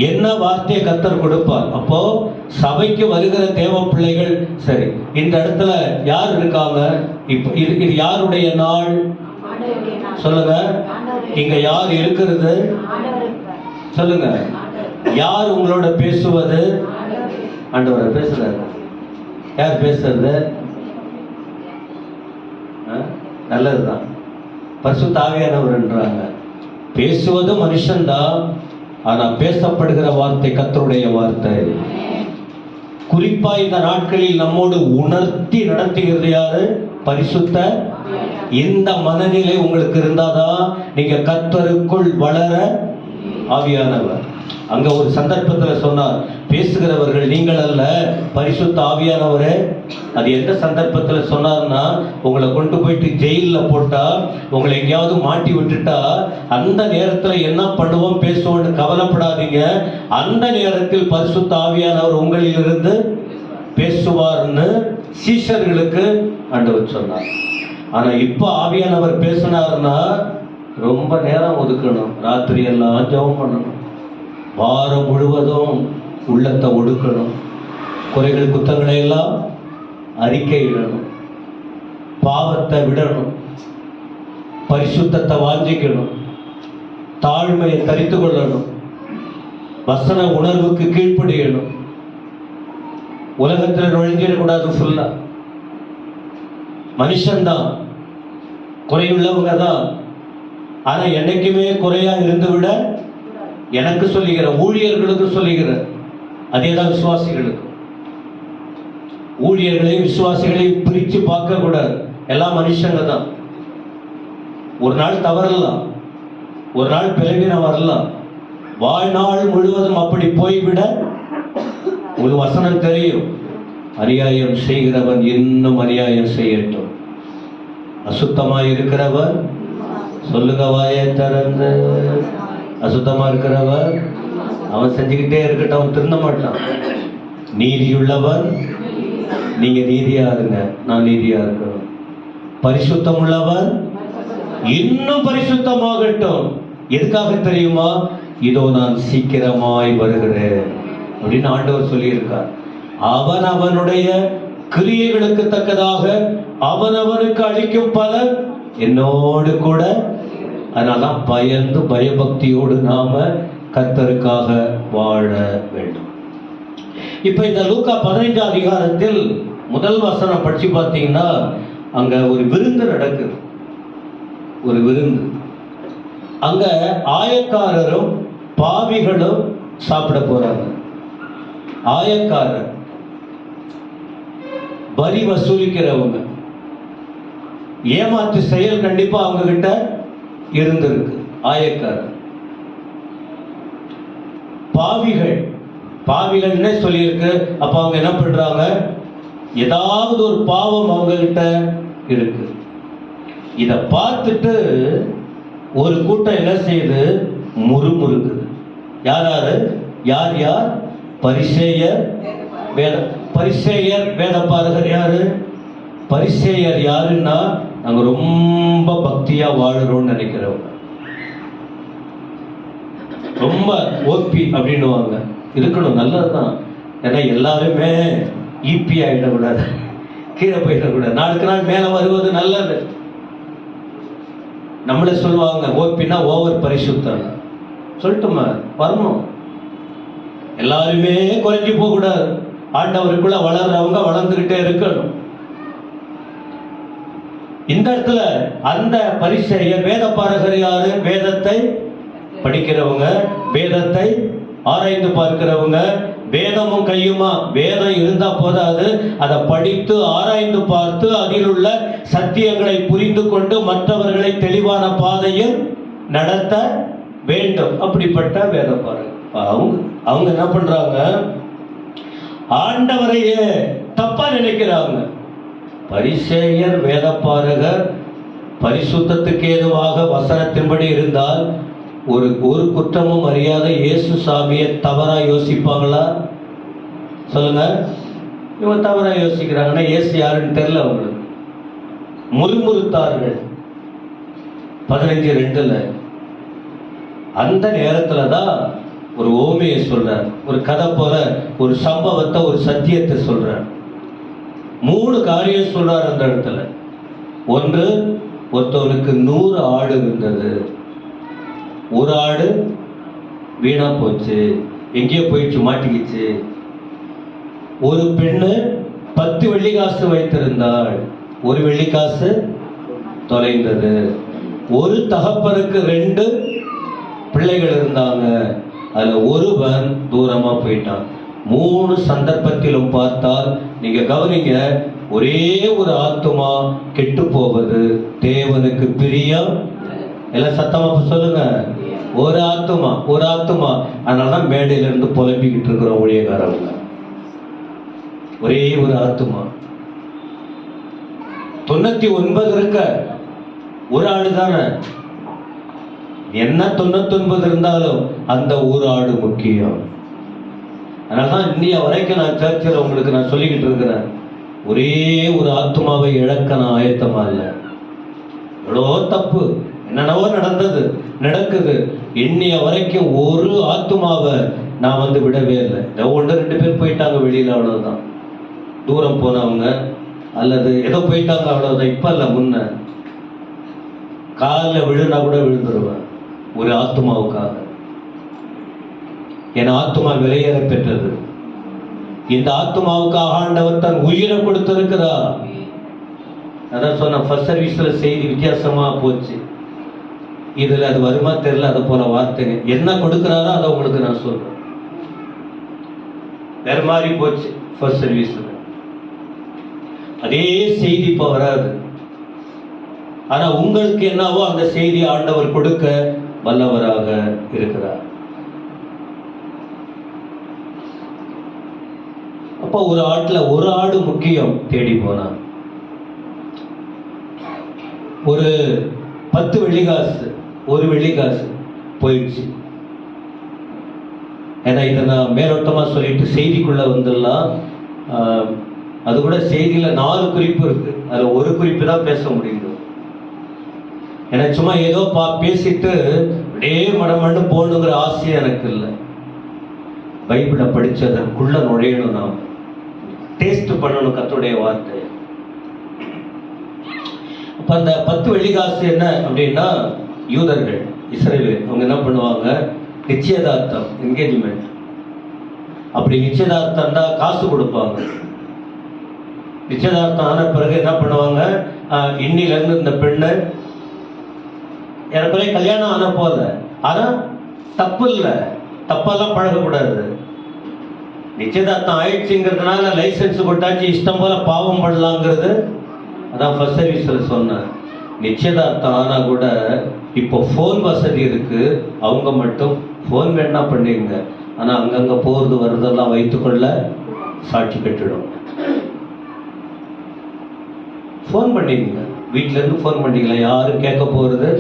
என்ன வார்த்தையை கர்த்தர் கொடுப்பார். அப்போ சபைக்கு வருகிற தேவ பிள்ளைகள், சரி இந்த இடத்துல யார் இருக்காங்க, இப்போ இது யாருடைய நாள் சொல்லுங்க, இங்க யார் இருக்கிறது சொல்லுங்க, யார் உங்களோட பேசுவது, ஆண்டவர் பேசுறாரு. யார் பேசுறது? நல்லதுதான், பரிசுத்த ஆவியானவர்ன்றாங்க. பேசுவது மனுஷன்தான், ஆனா பேசப்படுகிற வார்த்தை கர்த்தருடைய வார்த்தை. குறிப்பா இந்த நாட்களில் நம்மோடு உணர்த்தி நடத்துகிறது யாரு? பரிசுத்த. இந்த மனநிலை உங்களுக்கு இருந்தாதான் நீங்க கர்த்தருக்குள் வளர ஆவியானவர். அங்க ஒரு சந்தர்ப்பத்துல சொன்னார், பேசுகிறவர்கள் நீங்கள் அல்ல, பரிசுத்த ஆவியானவரே. அது எந்த சந்தர்ப்பத்துல சொன்னார்னா, உங்களை கொண்டு போயிட்டு ஜெயில போட்டா, உங்களை எங்கேயாவது மாட்டி விட்டுட்டா, அந்த நேரத்துல என்ன பண்ணுவோம் பேசுவோம்னு கவலைப்படாதீங்க, அந்த நேரத்தில் பரிசுத்த ஆவியானவர் உங்களிலிருந்து பேசுவார்னு சீஷர்களுக்கு ஆண்டவர் சொன்னார். ஆனா இப்ப ஆவியானவர் பேசினார்னா ரொம்ப நேரம் ஒதுக்கணும், ராத்திரி எல்லாம் ஜெபம் பண்ணணும், வாரம் முழுவதும் உள்ளத்தை ஒடுக்கணும், குறைகள் குத்தங்களை எல்லாம் அறிக்கையிடணும், பாவத்தை விடணும், பரிசுத்தத்தை வாஞ்சிக்கணும், தாழ்மையை தரித்து கொள்ளணும், வசன உணர்வுக்கு கீழ்ப்படியணும், உலகத்தில் நுழைஞ்சிடக்கூடாது. ஃபுல்லா மனுஷன்தான், குறையுள்ளவங்க தான். ஆனா என்னைக்குமே குறையா இருந்து விட, எனக்கு சொல்லுகிற ஊழியர்களுக்கு சொல்லுகிற அதேதான் விசுவாசிகளுக்கு. ஊழியர்களையும் விசுவாசிகளையும் பிரிச்சு பார்க்க கூடாது, எல்லாம் மனுஷங்க தான். ஒரு நாள் தவறலாம், ஒரு நாள் பிளவினம் வரலாம், வாழ்நாள் முழுவதும் அப்படி போய்விட ஒரு வசனம் தெரியும், அநியாயம் செய்கிறவன் இன்னும் அநியாயம் செய்யட்டும், அசுத்தமாய் இருக்கிறவன் சொல்லுங்க வாயை திறந்து, அசுத்தமா இருக்கிறவன் அவன் செஞ்சுக்கிட்டே இருக்கட்டும், அவன் திருந்த மாட்டான். நீதியுள்ளவன், நீங்க நீதியா இருங்க, நான் நீதியா இருக்கிறேன். பரிசுத்தம் உள்ளவன் இன்னும் பரிசுத்தமாகட்டும். எதுக்காக தெரியுமா? இதோ நான் சீக்கிரமாய் வருகிறேன் அப்படின்னு ஆண்டவர் சொல்லியிருக்கார். அவன் அவனுடைய கிரியைகளுக்கு தக்கதாக அவனவனுக்கு அளிக்கும் பலன் என்னோடு கூட. அதனால்தான் பயந்து பயபக்தியோடு நாம கர்த்தருக்காக வாழ வேண்டும். இப்ப இந்த லூக்கா 15ஆம் அதிகாரத்தில் முதல் வசனம் படிச்சு பார்த்தீங்கன்னா, அங்க ஒரு விருந்து நடக்குது, ஒரு விருந்து. அங்க ஆயக்காரரும் பாவிகளும் சாப்பிட போறாங்க. ஆயக்காரர் வரி வசூலிக்கிறவங்க, ஏமாற்று செயல் கண்டிப்பா அவங்க கிட்ட இருந்திருக்கு. ஆயக்காரர். பாவிகள், பாவிகள்னே சொல்லியிருக்கு. அப்ப அவங்க என்ன பண்றாங்க? ஏதாவது ஒரு பாவம் அவங்க கிட்ட இருக்கு. இத பார்த்துட்டு ஒரு கூட்டம் என்ன செய்யுது? முறுமுறுக்குது. யாராரு? யார் யார்? பரிசேயர், பரிசேயர் வேதபாரகர். யாரு பரிசேயர்? யாருன்னா நாங்க ரொம்ப பக்தியா வாழறோம்னு நினைக்கிறவங்க, ரொம்ப ஓபி அப்படின்னுவாங்க. இருக்கணும், நல்லதுதான். ஏன்னா எல்லாருமே ஈபி ஆயிடக்கூடாது, கீழே போயிடக்கூடாது, நாளுக்கு நாள் மேல வருவது நல்லது. நம்மள சொல்லுவாங்க ஓபின்னா ஓவர் பரிசுத்தம். சொல்லட்டுமா? வரணும். எல்லாருமே குறைஞ்சி போக கூடாது. ஆண்டவருக்குள்ள வளர்றவங்க வளர்ந்துகிட்டே இருக்கணும். இந்த இடத்துல அந்த பரிசேயர், வேத பாரகர் யாரு? வேதத்தை படிக்கிறவங்க, வேதத்தை ஆராய்ந்து பார்க்கிறவங்க. வேதமும் கையுமா, வேதம் இருந்தா போதாது, அதை படித்து ஆராய்ந்து பார்த்து அதில் உள்ள சத்தியங்களை புரிந்து கொண்டு மற்றவர்களை தெளிவான பாதையில் நடத்த வேண்டும். அப்படிப்பட்ட வேத பாருங்க. அவங்க என்ன பண்றாங்க, ஆண்டவரையே தப்பா நினைக்கிறாங்க. பரிசேயர் வேதப்பாரகர் பரிசுத்தத்துக்கு ஏதுவாக வசனத்தின்படி இருந்தால் ஒரு குற்றமும் அறியாத இயேசு சாமியை தவறா யோசிப்பாங்களா? சொல்லுங்க. இவங்க தவறா யோசிக்கிறாங்கன்னா இயேசு யாருன்னு தெரியல அவங்களுக்கு. முறுமுறுத்தார்கள் 15:2. அந்த நேரத்துல தான் ஒரு ஓமையை சொல்றார், ஒரு கதை போல ஒரு சம்பவத்தை, ஒரு சத்தியத்தை சொல்றார். 3 காரியம் சொல்றார் அந்த இடத்துல. ஒன்று, ஒருத்தவனுக்கு 100 ஆடு இருந்தது. ஒரு ஆடு வீணா போச்சு, எங்கேயோ போயிடுச்சு, மாட்டிக்கிச்சு. ஒரு பெண்ணு 10 வெள்ளிக்காசு வைத்திருந்தாள், ஒரு வெள்ளிக்காசு தொலைந்தது. ஒரு தகப்பனுக்கு 2 பிள்ளைகள் இருந்தாங்க, அதுல ஒருவன் தூரமா போயிட்டான். 3 சந்தர்ப்பத்திலும் பார்த்தால் நீங்க கவனிங்க, ஒரே ஒரு ஆத்துமா கெட்டு போவது தேவனுக்கு பிரியம். எல்லாம் சத்தமா சொல்லுங்க. ஒரு ஆத்துமா, ஒரு ஆத்துமா. அதனாலதான் மேடையில இருந்து புலம்பிக்கிட்டு இருக்கிறோம் ஊழியக்காரவங்க. ஒரே ஒரு ஆத்துமா. 99 இருக்க, ஒரு ஆடு தானே. என்ன 99 இருந்தாலும் அந்த ஒரு ஆடு முக்கியம். அதனாலதான் இன்னைய வரைக்கும் நான் சர்ச்சில் உங்களுக்கு நான் சொல்லிக்கிட்டு இருக்கிறேன், ஒரே ஒரு ஆத்மாவை இழக்க நான் ஆயத்தமா இல்லை. எவ்வளோ தப்பு, என்னென்னவோ நடக்குது. இன்னைய வரைக்கும் ஒரு ஆத்மாவை நான் விடவே இல்லை. 1-2 பேர் போயிட்டாங்க வெளியில, அவ்வளவுதான். தூரம் போனவங்க அல்லது ஏதோ போயிட்டாங்க, அவ்வளவுதான். இப்ப இல்ல, முன்ன காலில் விழுனா கூட விழுந்துருவேன் ஒரு ஆத்மாவுக்காக. என் ஆத்மா விலையேற பெற்றது. இந்த ஆத்மாவுக்காக ஆண்டவர் தன் உயிரை கொடுத்திருக்கிறார். அதான் சொன்ன ஃபர்ஸ்ட் சர்வீஸ்ல செய்தி வித்தியாசமா போச்சு. இதுல அது வருமா தெரியல, அது போல வார்த்தைங்க. என்ன கொடுக்கிறாரோ அதை உங்களுக்கு நான் சொல்றேன். வேற மாதிரி போச்சு ஃபர்ஸ்ட் சர்வீஸ்ல. அதே செய்தி இப்ப வராது. ஆனா உங்களுக்கு என்னவோ அந்த செய்தி ஆண்டவர் கொடுக்க வல்லவராக இருக்கிறார். அப்ப ஒரு ஆட்டுல ஒரு ஆடு முக்கியம். தேடி போனான். ஒரு 10 வெள்ளிக்காசு, ஒரு வெள்ளிக்காசு போயிடுச்சு. ஏன்னா இதை நான் மேலோட்டமா சொல்லிட்டு செய்திக்குள்ள வந்துடலாம். அது கூட செய்தியில 4 குறிப்பு இருக்கு, அதுல ஒரு குறிப்பு தான் பேச முடியும். எனக்கு சும்மா ஏதோ பேசிட்டு அப்படியே மடமண்டு போகணுங்கிற ஆசை எனக்கு இல்லை. பைபிளை படிச்சதற்குள்ள நுழையணும், நாம் டேஸ்ட் பண்ணணும் கர்த்தருடைய வார்த்தை. அப்ப அந்த 10 வெள்ளிக்காசு என்ன அப்படின்னா, யூதர்கள், இஸ்ரேல், அவங்க என்ன பண்ணுவாங்க, நிச்சயதார்த்தம், என்கேஜ்மெண்ட். அப்படி நிச்சயதார்த்தம் தான் காசு கொடுப்பாங்க. நிச்சயதார்த்தம் ஆன பிறகு என்ன பண்ணுவாங்க, இன்னில இருந்து இந்த பெண்ணு எனக்குள்ளே கல்யாணம் ஆன போல, ஆனா தப்பு இல்லை, தப்பெல்லாம் பழகக்கூடாது. நிச்சயதார்த்தம் ஆயிடுச்சுங்கிறதுனால லைசன்ஸ் கொட்டாச்சு, இஷ்டம் போல பாவம் பண்ணலாங்கிறது. அதான் ஃபர்ஸ்ட் சர்வீஸ்ல சொன்னேன். நிச்சயதார்த்தம் ஆனா கூட இப்போ ஃபோன் வசதி இருக்கு, அவங்க மட்டும் ஃபோன் வேணா பண்ணிங்க. ஆனா அங்கங்க போறது வருதெல்லாம் வைத்துக்கொள்ள சாட்சி கட்டிடும். ஃபோன் பண்ணிங்க, வீட்டுல இருந்து ஃபோன் பண்ணிங்களா, யாரும் கேட்க போறது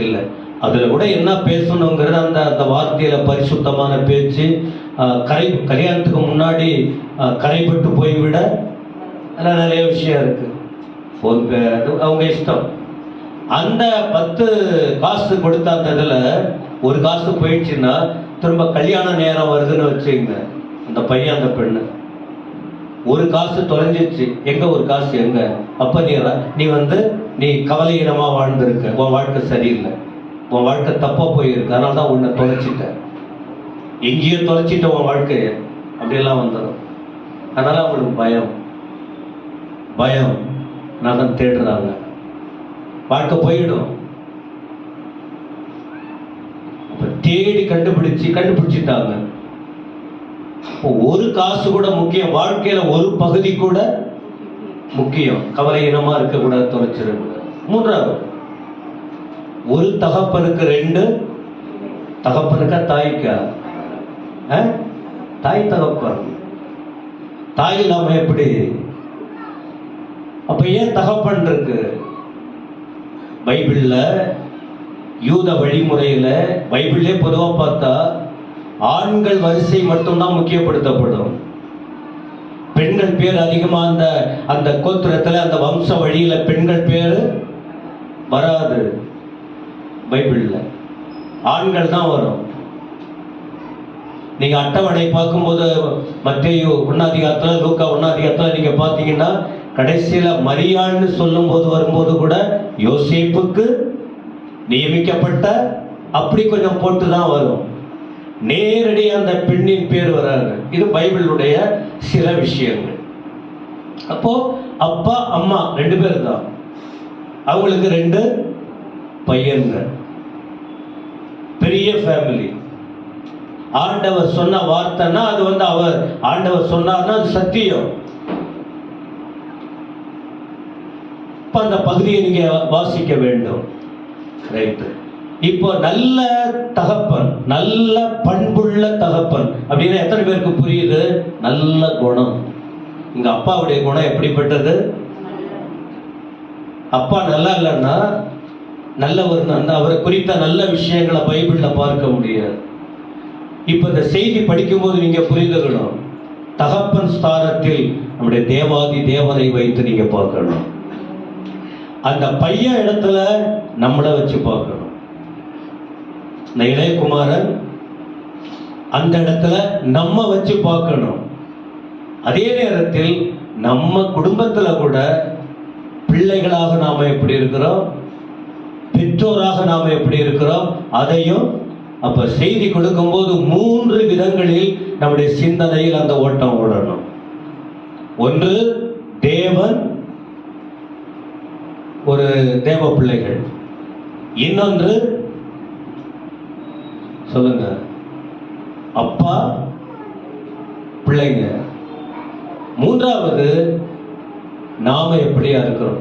இல்லை. அதுல கூட என்ன பேசணுங்கிறது அந்த அந்த வார்த்தையில பரிசுத்தமான பேச்சு. கல்யாணத்துக்கு முன்னாடி கரைப்பட்டு போய்விட அதெல்லாம் நிறைய விஷயம் இருக்கு. ஃபோன் பே அவங்க இஷ்டம். அந்த 10 காசு கொடுத்த அந்த இதுல ஒரு காசு போயிடுச்சுன்னா திரும்ப கல்யாண நேரம் வருதுன்னு வச்சுங்க, அந்த பையன் அந்த பெண்ணு ஒரு காசு தொலைஞ்சிச்சு, எங்க ஒரு காசு எங்க? அப்ப நீ கவலையிடமா வாழ்ந்திருக்க, உன் வாழ்க்கை சரியில்லை, உன் வாழ்க்கை தப்பா போயிருக்கு, அதனால தான் உன்னை தொலைச்சிட்ட, எங்கேயோ தொலைச்சிட்ட உன் வாழ்க்கைய, அப்படியெல்லாம் வந்துடும். அதனால அவங்களுக்கு பயம் நான் தான் தேடுறாங்க, வாழ்க்கை போயிடும். அப்ப தேடி கண்டுபிடிச்சிட்டாங்க. ஒரு காசு கூட முக்கியம், வாழ்க்கையில ஒரு பகுதி கூட முக்கியம். கவலையினமா இருக்கக்கூடாது, தொலைச்சிடக்கூடாது. மூன்றாவது, ஒரு தகப்பனுக்கு 2 தகப்பனுக்கா தாய்க்கா? தாய் தகப்பன். தாய் இல்லாம எப்படி? அப்ப ஏன் தகப்பன் இருக்கு? பைபிள்ல யூத வழிமுறையில, பைபிள்லே பொதுவா பார்த்தா ஆண்கள் வரிசை மட்டும்தான் முக்கியப்படுத்தப்படும். பெண்கள் பேர் அதிகமா அந்த கோத்திரத்துல, அந்த வம்ச வழியில பெண்கள் பேர் வராது. பைபிள்ல ஆண்கள் தான் வரும். நீங்க அட்டவணை பார்க்கும்போது மத்தேயு 1 அதிகாரத்துல, லூக்கா 1 அதிகாரத்துல நீங்க பார்த்தீங்கன்னா கடைசியில மரியாள்னு சொல்லும் போது வரும்போது கூட யோசேப்புக்கு நியமிக்கப்பட்ட அப்படி கொஞ்சம் போட்டு தான் வரும். நேரடியாக அந்த பெண்ணின் பேர் வராது. இது பைபிளுடைய சில விஷயங்கள். அப்போ அப்பா அம்மா 2 பேர் தான், அவங்களுக்கு 2 பையன்கள். பெரிய ஃபேமிலி. ஆண்டவர் சொன்ன வார்த்தைன்னா அது அவர் ஆண்டவர் சொன்னார்னா அது சத்தியம். அந்த பகுதியை நீங்க வாசிக்க வேண்டும். ரைட்டு. இப்போ நல்ல தகப்பன், நல்ல பண்புள்ள தகப்பன் அப்படின்னா எத்தனை பேருக்கு புரியுது? நல்ல குணம். இங்க அப்பாவுடைய குணம் எப்படிப்பட்டது? அப்பா நல்லா இல்லைன்னா நல்லவர், அவரை குறித்த நல்ல விஷயங்களை பைபிள்ல பார்க்க முடியாது. இப்ப இந்த செய்தி படிக்கும்போது நீங்க புரிந்துக்கணும், தகப்பன் ஸ்தானத்தில் நம்முடைய தேவாதி தேவனை வைத்து நீங்க பார்க்கணும். அந்த பையன் இடத்துல நம்மளை வச்சு பார்க்கணும். இந்த இளையகுமாரன் அந்த இடத்துல நம்ம வச்சு பார்க்கணும். அதே நேரத்தில் நம்ம குடும்பத்துல கூட பிள்ளைகளாக நாம எப்படி இருக்கிறோம், பெற்றோராக நாம எப்படி இருக்கிறோம், அதையும் அப்ப செய்தி கொடுக்கும்போது 3 விதங்களில் நம்முடைய சிந்தனையில் அந்த ஓட்டம் ஓடணும். ஒன்று, தேவன் ஒரு தேவ பிள்ளைகள். இன்னொன்று சொல்லுங்க, அப்பா பிள்ளைங்க. மூன்றாவது, நாம எப்படியா இருக்கிறோம்.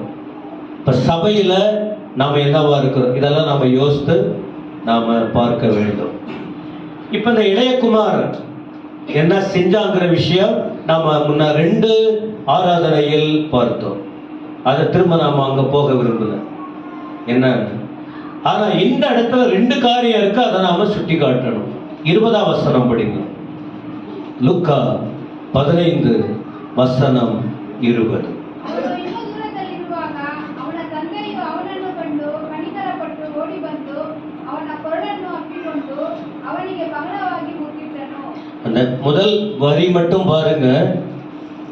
இப்ப சபையில நாம என்னவா இருக்கிறோம், இதெல்லாம் நாம யோசித்து நாம பார்க்க வேண்டும். இப்ப இந்த இளையகுமார் என்ன செஞ்சாங்கிற விஷயம் நாம முன்ன 2 ஆராதனையில் பார்த்தோம். அதை திரும்ப நாம அங்க போக விரும்பல என்ன. ஆனா இந்த இடத்துல 2 காரியம் இருக்கு, அதை நாம சுட்டி காட்டணும். 20ஆம் வசனம் படிங்க. லூக்கா 15 வசனம் 20. அந்த முதல் வரி மட்டும் பாருங்க.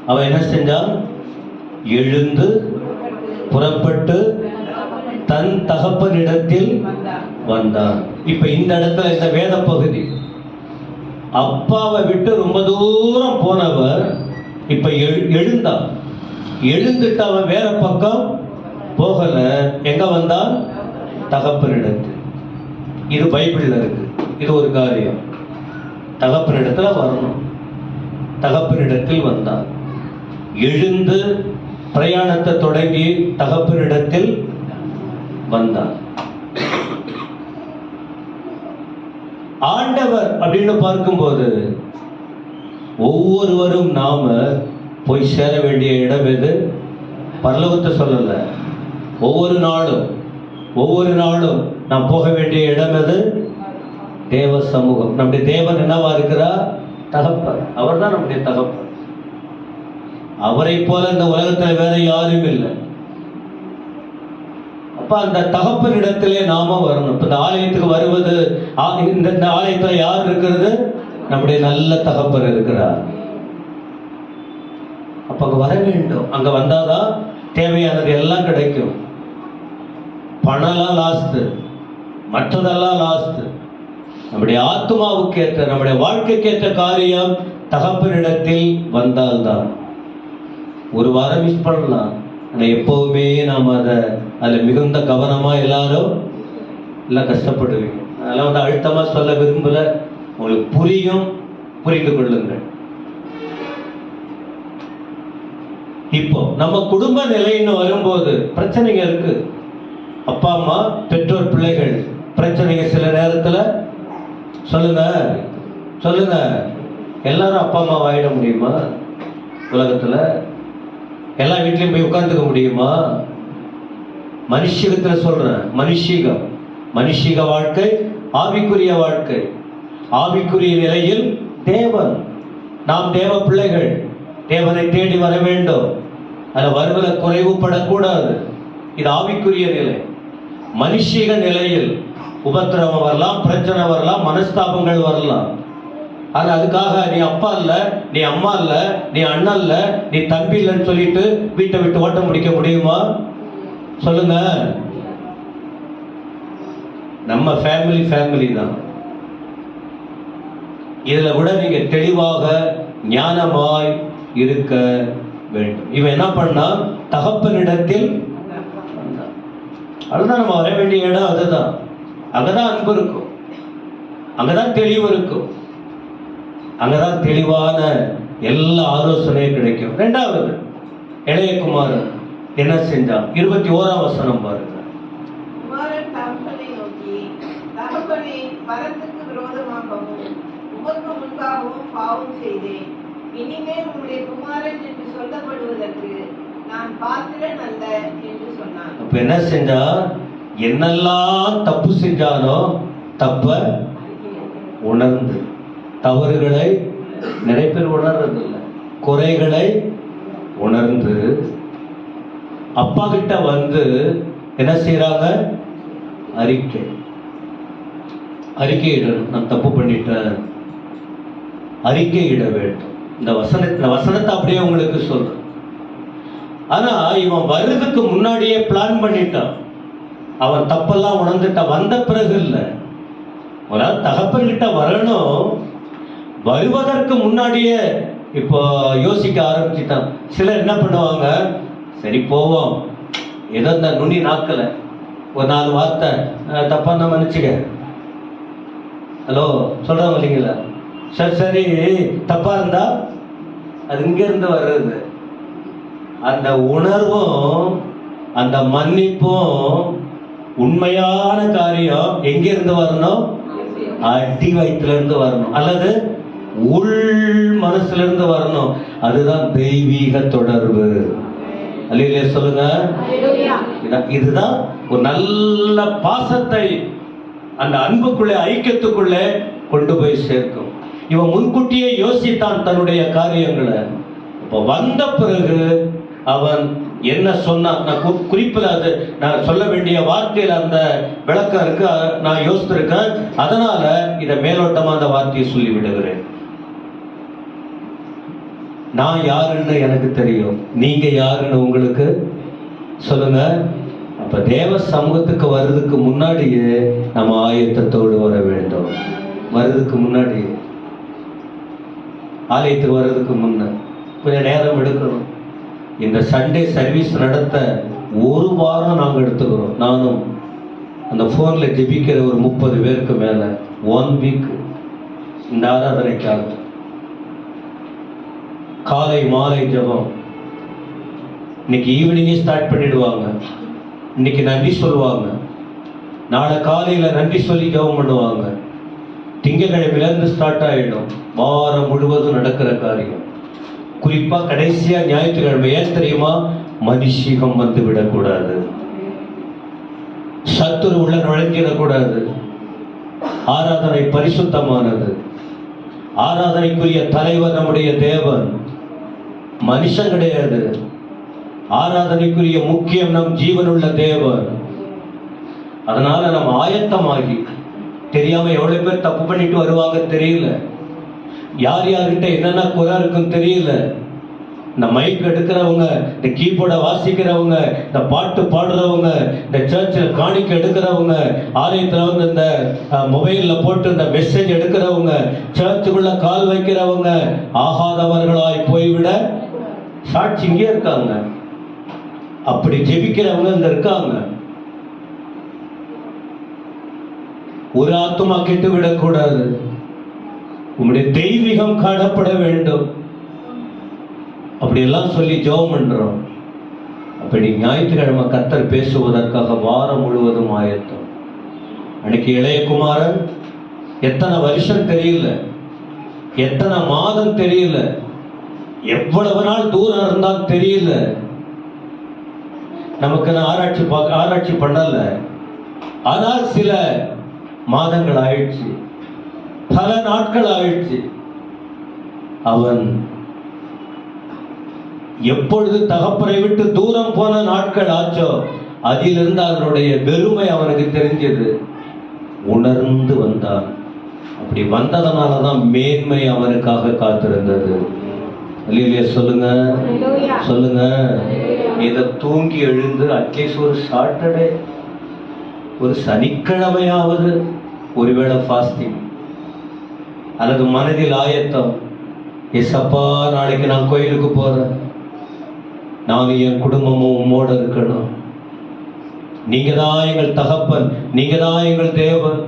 அவன் என்ன செஞ்சான்? எழுந்து புறப்பட்டு தன் தகப்பனிடத்தில் வந்தான். இப்ப இந்த இடத்துல இந்த வேத பகுதி, அப்பாவை விட்டு ரொம்ப தூரம் போனவர் இப்ப எழுந்தான். எழுந்துட்டு அவன் வேற பக்கம் போகல. எங்க வந்தான்? தகப்பனிடத்தில். இது பைபிள்ல இருக்கு. இது ஒரு காரியம். தகப்பனிடத்துல வரணும். தகப்பனிடத்தில் வந்தான். எழுந்து பிரயாணத்தை தொடங்கி தகப்பனிடத்தில் வந்தான். ஆண்டவர் அப்படின்னு பார்க்கும்போது ஒவ்வொருவரும் நாம போய் சேர வேண்டிய இடம் எது? பரலோகத்தை சொல்லல. ஒவ்வொரு நாளும் நாம் போக வேண்டிய இடம் எது? தேவ சமூகம். நம்முடைய தேவன் என்னவா இருக்கிறார்? தகப்பன். அவர் தான் நம்முடைய தகப்பன். அவரை போல இந்த உலகத்தில் வேற யாரும் இல்லை. அப்ப அந்த தகப்பன் இடத்திலே நாம வரணும். இந்த ஆலயத்துக்கு வருவது, இந்த ஆலயத்துல யார் இருக்கிறது? நம்முடைய நல்ல தகப்பன் இருக்கிறார். அப்ப அங்க வர வேண்டும். அங்க வந்தாதான் தேவையானது எல்லாம் கிடைக்கும். பணம்லாம் லாஸ்ட், மற்றதெல்லாம் லாஸ்ட். நம்முடைய ஆத்மாவுக்கு ஏற்ற, நம்முடைய வாழ்க்கைக்கு ஏற்ற காரியம் தகப்பனிடத்தில் வந்தால்தான். ஒரு வாரம் மிஸ் பண்ணலாம், ஆனால் எப்பவுமே நாம் அதில் மிகுந்த கவனமாக எல்லாரும் எல்லாம் கஷ்டப்படுவீங்க. அதெல்லாம் வந்து அழுத்தமா சொல்ல விரும்பல, உங்களுக்கு புரியும், புரிந்து கொள்ளுங்கள். இப்போ நம்ம குடும்ப நிலைன்னு வரும்போது பிரச்சனைங்க இருக்கு. அப்பா அம்மா, பெற்றோர், பிள்ளைகள் பிரச்சனைங்க சில நேரத்துல சொல்லுங்க சொல்லுங்க. எல்லாரும் அப்பா அம்மா ஆயிட முடியுமா? உலகத்துல எல்லா வீட்லயும் போய் உட்கார்ந்துக்க முடியுமா? மனுஷிகத்துல சொல்றேன், மனுஷிக வாழ்க்கை ஆவிக்குரிய வாழ்க்கை. ஆவிக்குரிய நிலையில் தேவன், நாம் தேவ பிள்ளைகள், தேவனை தேடி வர வேண்டும். அதில் வருவதில் குறைவுபடக்கூடாது. இது ஆவிக்குரிய நிலை. மனுஷிக நிலையில் உபத்திரவம் வரலாம், பிரச்சனை வரலாம், மனஸ்தாபங்கள் வரலாம். ஆனா அதுக்காக நீ அப்பா இல்ல, நீ அம்மா இல்ல, நீ அண்ணன் இல்ல, நீ தம்பி இல்லைன்னு சொல்லிட்டு வீட்டை விட்டு ஓட்ட முடிக்க முடியுமா? சொல்லுங்க. நம்ம ஃபேமிலி தான். இதுல கூட நீங்க தெளிவாக ஞானமாய் இருக்க வேண்டும். இவன் என்ன பண்ணா, தகப்பனிடத்தில், அதுதான் நம்ம வர வேண்டிய இடம். அதுதான், அங்கதான் அன்பு இருக்கும், அங்கதான் தெளிவு இருக்கும், அங்கதான் தெளிவான எல்லா ஆலோசனையும் கிடைக்கும். இரண்டாவது, இளைய குமாரன் என்ன செஞ்சான்? 21ஆம் வசனம் பாருங்க. குமாரன் தகப்பனை நோக்கி, தகப்பனே, பரத்துக்கு விரோதமாகவும் உமக்கு முன்பாகவும் பாவம் செய்தேன். இனிமேல் உம்முடைய குமாரன் என்று சொல்லப்படுவதற்கு நான் பாத்திரன் அல்ல என்று சொன்னான். அப்ப என்ன செஞ்சா? என்னெல்லாம் தப்பு செஞ்சானோ தப்ப உணர்ந்து, தவறுகளை நிறைய பேர் உணர்றதில்லை, குறைகளை உணர்ந்து அப்பா கிட்ட வந்து என்ன செய்யறாங்க? அறிக்கையிடணும். நான் தப்பு பண்ணிட்டேன், அறிக்கையிட வேண்டும். இந்த வசனத்தை அப்படியே உங்களுக்கு சொல்றேன். ஆனா இவன் வர்றதுக்கு முன்னாடியே பிளான் பண்ணிட்டான். அவன் தப்பெல்லாம் உணர்ந்துட்டான். வந்த பிறகு இல்லை, தகப்பன்கிட்ட வரணும். வருவதற்கு முன்னாடியே இப்போ யோசிக்க ஆரம்பிச்சுட்டான். சிலர் என்ன பண்ணுவாங்க, சரி போவோம், ஏதோ இந்த நுனி நாக்கல ஒரு 4 வார்த்தை தப்பா தான் மன்னிச்சுக்க, ஹலோ சொல்றவங்க இல்லைங்களா, சரி தப்பா இருந்தா அது இங்க இருந்து வர்றது. அந்த உணர்வும் அந்த மன்னிப்பும் உண்மையான காரியம் எங்க இருந்து வரணும்? அடி வயிற்றுல இருந்து வரணும், அல்லது உள் மனசுல இருந்து வரணும். அதுதான் தெய்வீக தொடர்பு. அல்லேலூயா சொல்லுங்க. இதுதான் ஒரு நல்ல பாசத்தை அந்த அன்புக்குள்ளே, ஐக்கியத்துக்குள்ளே கொண்டு போய் சேர்க்கும். இவன் முன்கூட்டியே யோசித்தான் தன்னுடைய காரியங்களை. இப்போ வந்த பிறகு அவன் என்ன சொன்னான்? நான் குறிப்பில் அது நான் சொல்ல வேண்டிய வார்த்தையில் அந்த விளக்கம் இருக்கு, நான் யோசித்திருக்கேன். அதனால இதை மேலோட்டமா அந்த வார்த்தையை சொல்லி விடுகிறேன். நான் யாருன்னு எனக்கு தெரியும், நீங்க யாருன்னு உங்களுக்கு சொல்லுங்க. அப்ப தேவ சமூகத்துக்கு வர்றதுக்கு முன்னாடியே நம்ம ஆயத்தத்தோடு வர வேண்டும். வர்றதுக்கு முன்னாடி, ஆலயத்துக்கு வர்றதுக்கு முன்ன கொஞ்சம் நேரம் எடுக்கணும். இந்த சண்டே சர்வீஸ் நடத்த 1 வாரம் நாங்கள் எடுத்துக்கிறோம். நானும் அந்த ஃபோனில் ஜெபிக்கிற ஒரு 30 பேருக்கு மேலே 1 வீக் இந்த ஆராதனைக்காக. காலை மாலை ஜெபம். இன்னைக்கு ஈவினிங்கே ஸ்டார்ட் பண்ணிடுவாங்க. இன்னைக்கு நன்றி சொல்லுவாங்க, நாளை காலையில் நன்றி சொல்லி ஜெபம் பண்ணுவாங்க. திங்கக்கிழமையிலேருந்து ஸ்டார்ட் ஆகிடும். வாரம் முழுவதும் நடக்கிற காரியம். குறிப்பாக கடைசியாக ஞாயிற்றுக்கிழமை. ஏன் தெரியுமா? மனுஷிகம் வந்து விடக்கூடாது, சத்துரு உள்ள நுழைஞ்சிடக்கூடாது. ஆராதனை பரிசுத்தமானது. ஆராதனைக்குரிய தலைவர் நம்முடைய தேவன், மனுஷன் கிடையாது. ஆராதனைக்குரிய முக்கியம் நம் ஜீவனுள்ள தேவன். அதனால நம்ம ஆயத்தமாகி, தெரியாம எவ்வளவு பேர் தப்பு பண்ணிட்டு வருவாங்க தெரியல, யார் யார்கிட்ட என்னென்ன குறை இருக்குன்னு தெரியல. இந்த மைக் எடுக்கிறவங்க, இந்த கீபோர்டை வாசிக்கிறவங்க, இந்த பாட்டு பாடுறவங்க, இந்த சர்ச்சில் காணிக்கை எடுக்கிறவங்க, ஆலயத்தில் வந்து இந்த மொபைலில் போட்டு இந்த மெசேஜ் எடுக்கிறவங்க, சர்ச்சுக்குள்ள கால் வைக்கிறவங்க, ஆகாதவர்களாய் போய்விட சாட்சி இங்கே இருக்காங்க. அப்படி ஜெபிக்கிறவங்க இங்க இருக்காங்க. ஒரு ஆத்துமா கெட்டு விடக்கூடாது. உம்முடைய தெய்வீகம் காணப்பட வேண்டும். அப்படியெல்லாம் சொல்லி ஜெபம் பண்றோம். அப்படி ஞாயிற்றுக்கிழமை கர்த்தர் பேசுவதற்காக வாரம் முழுவதும் ஆயத்தம். அன்னைக்கு இளைய குமாரன் எத்தனை வருஷம் தெரியல, எத்தனை மாதம் தெரியல, எவ்வளவு நாள் தூரம் இருந்தால் தெரியல. நமக்கு ஆராய்ச்சி பண்ணல. ஆனால் சில மாதங்கள் ஆயிடுச்சு, பல நாட்கள் ஆயிடுச்சு. அவன் எப்பொழுது தகப்பனை விட்டு தூரம் போன நாட்கள் ஆச்சோ அதிலிருந்து அதனுடைய வெறுமை அவனுக்கு தெரிஞ்சது. உணர்ந்து வந்தான். அப்படி வந்ததனாலதான் மேன்மை அவனுக்காக காத்திருந்தது. அல்லேலூயா சொல்லுங்க, சொல்லுங்க. இதை தூங்கி எழுந்து அட்லீஸ்ட் ஒரு சாட்டர்டே, ஒரு சனிக்கிழமையாவது ஒருவேளை ஃபாஸ்டிங் அல்லது மனதில் ஆயத்தம். ஏசப்பா, நாளைக்கு நான் கோயிலுக்கு போறேன், நான் என் குடும்பமும் உம்மோட இருக்கணும். நீங்க தான் எங்கள் தகப்பன், நீங்க தான் எங்கள் தேவன்,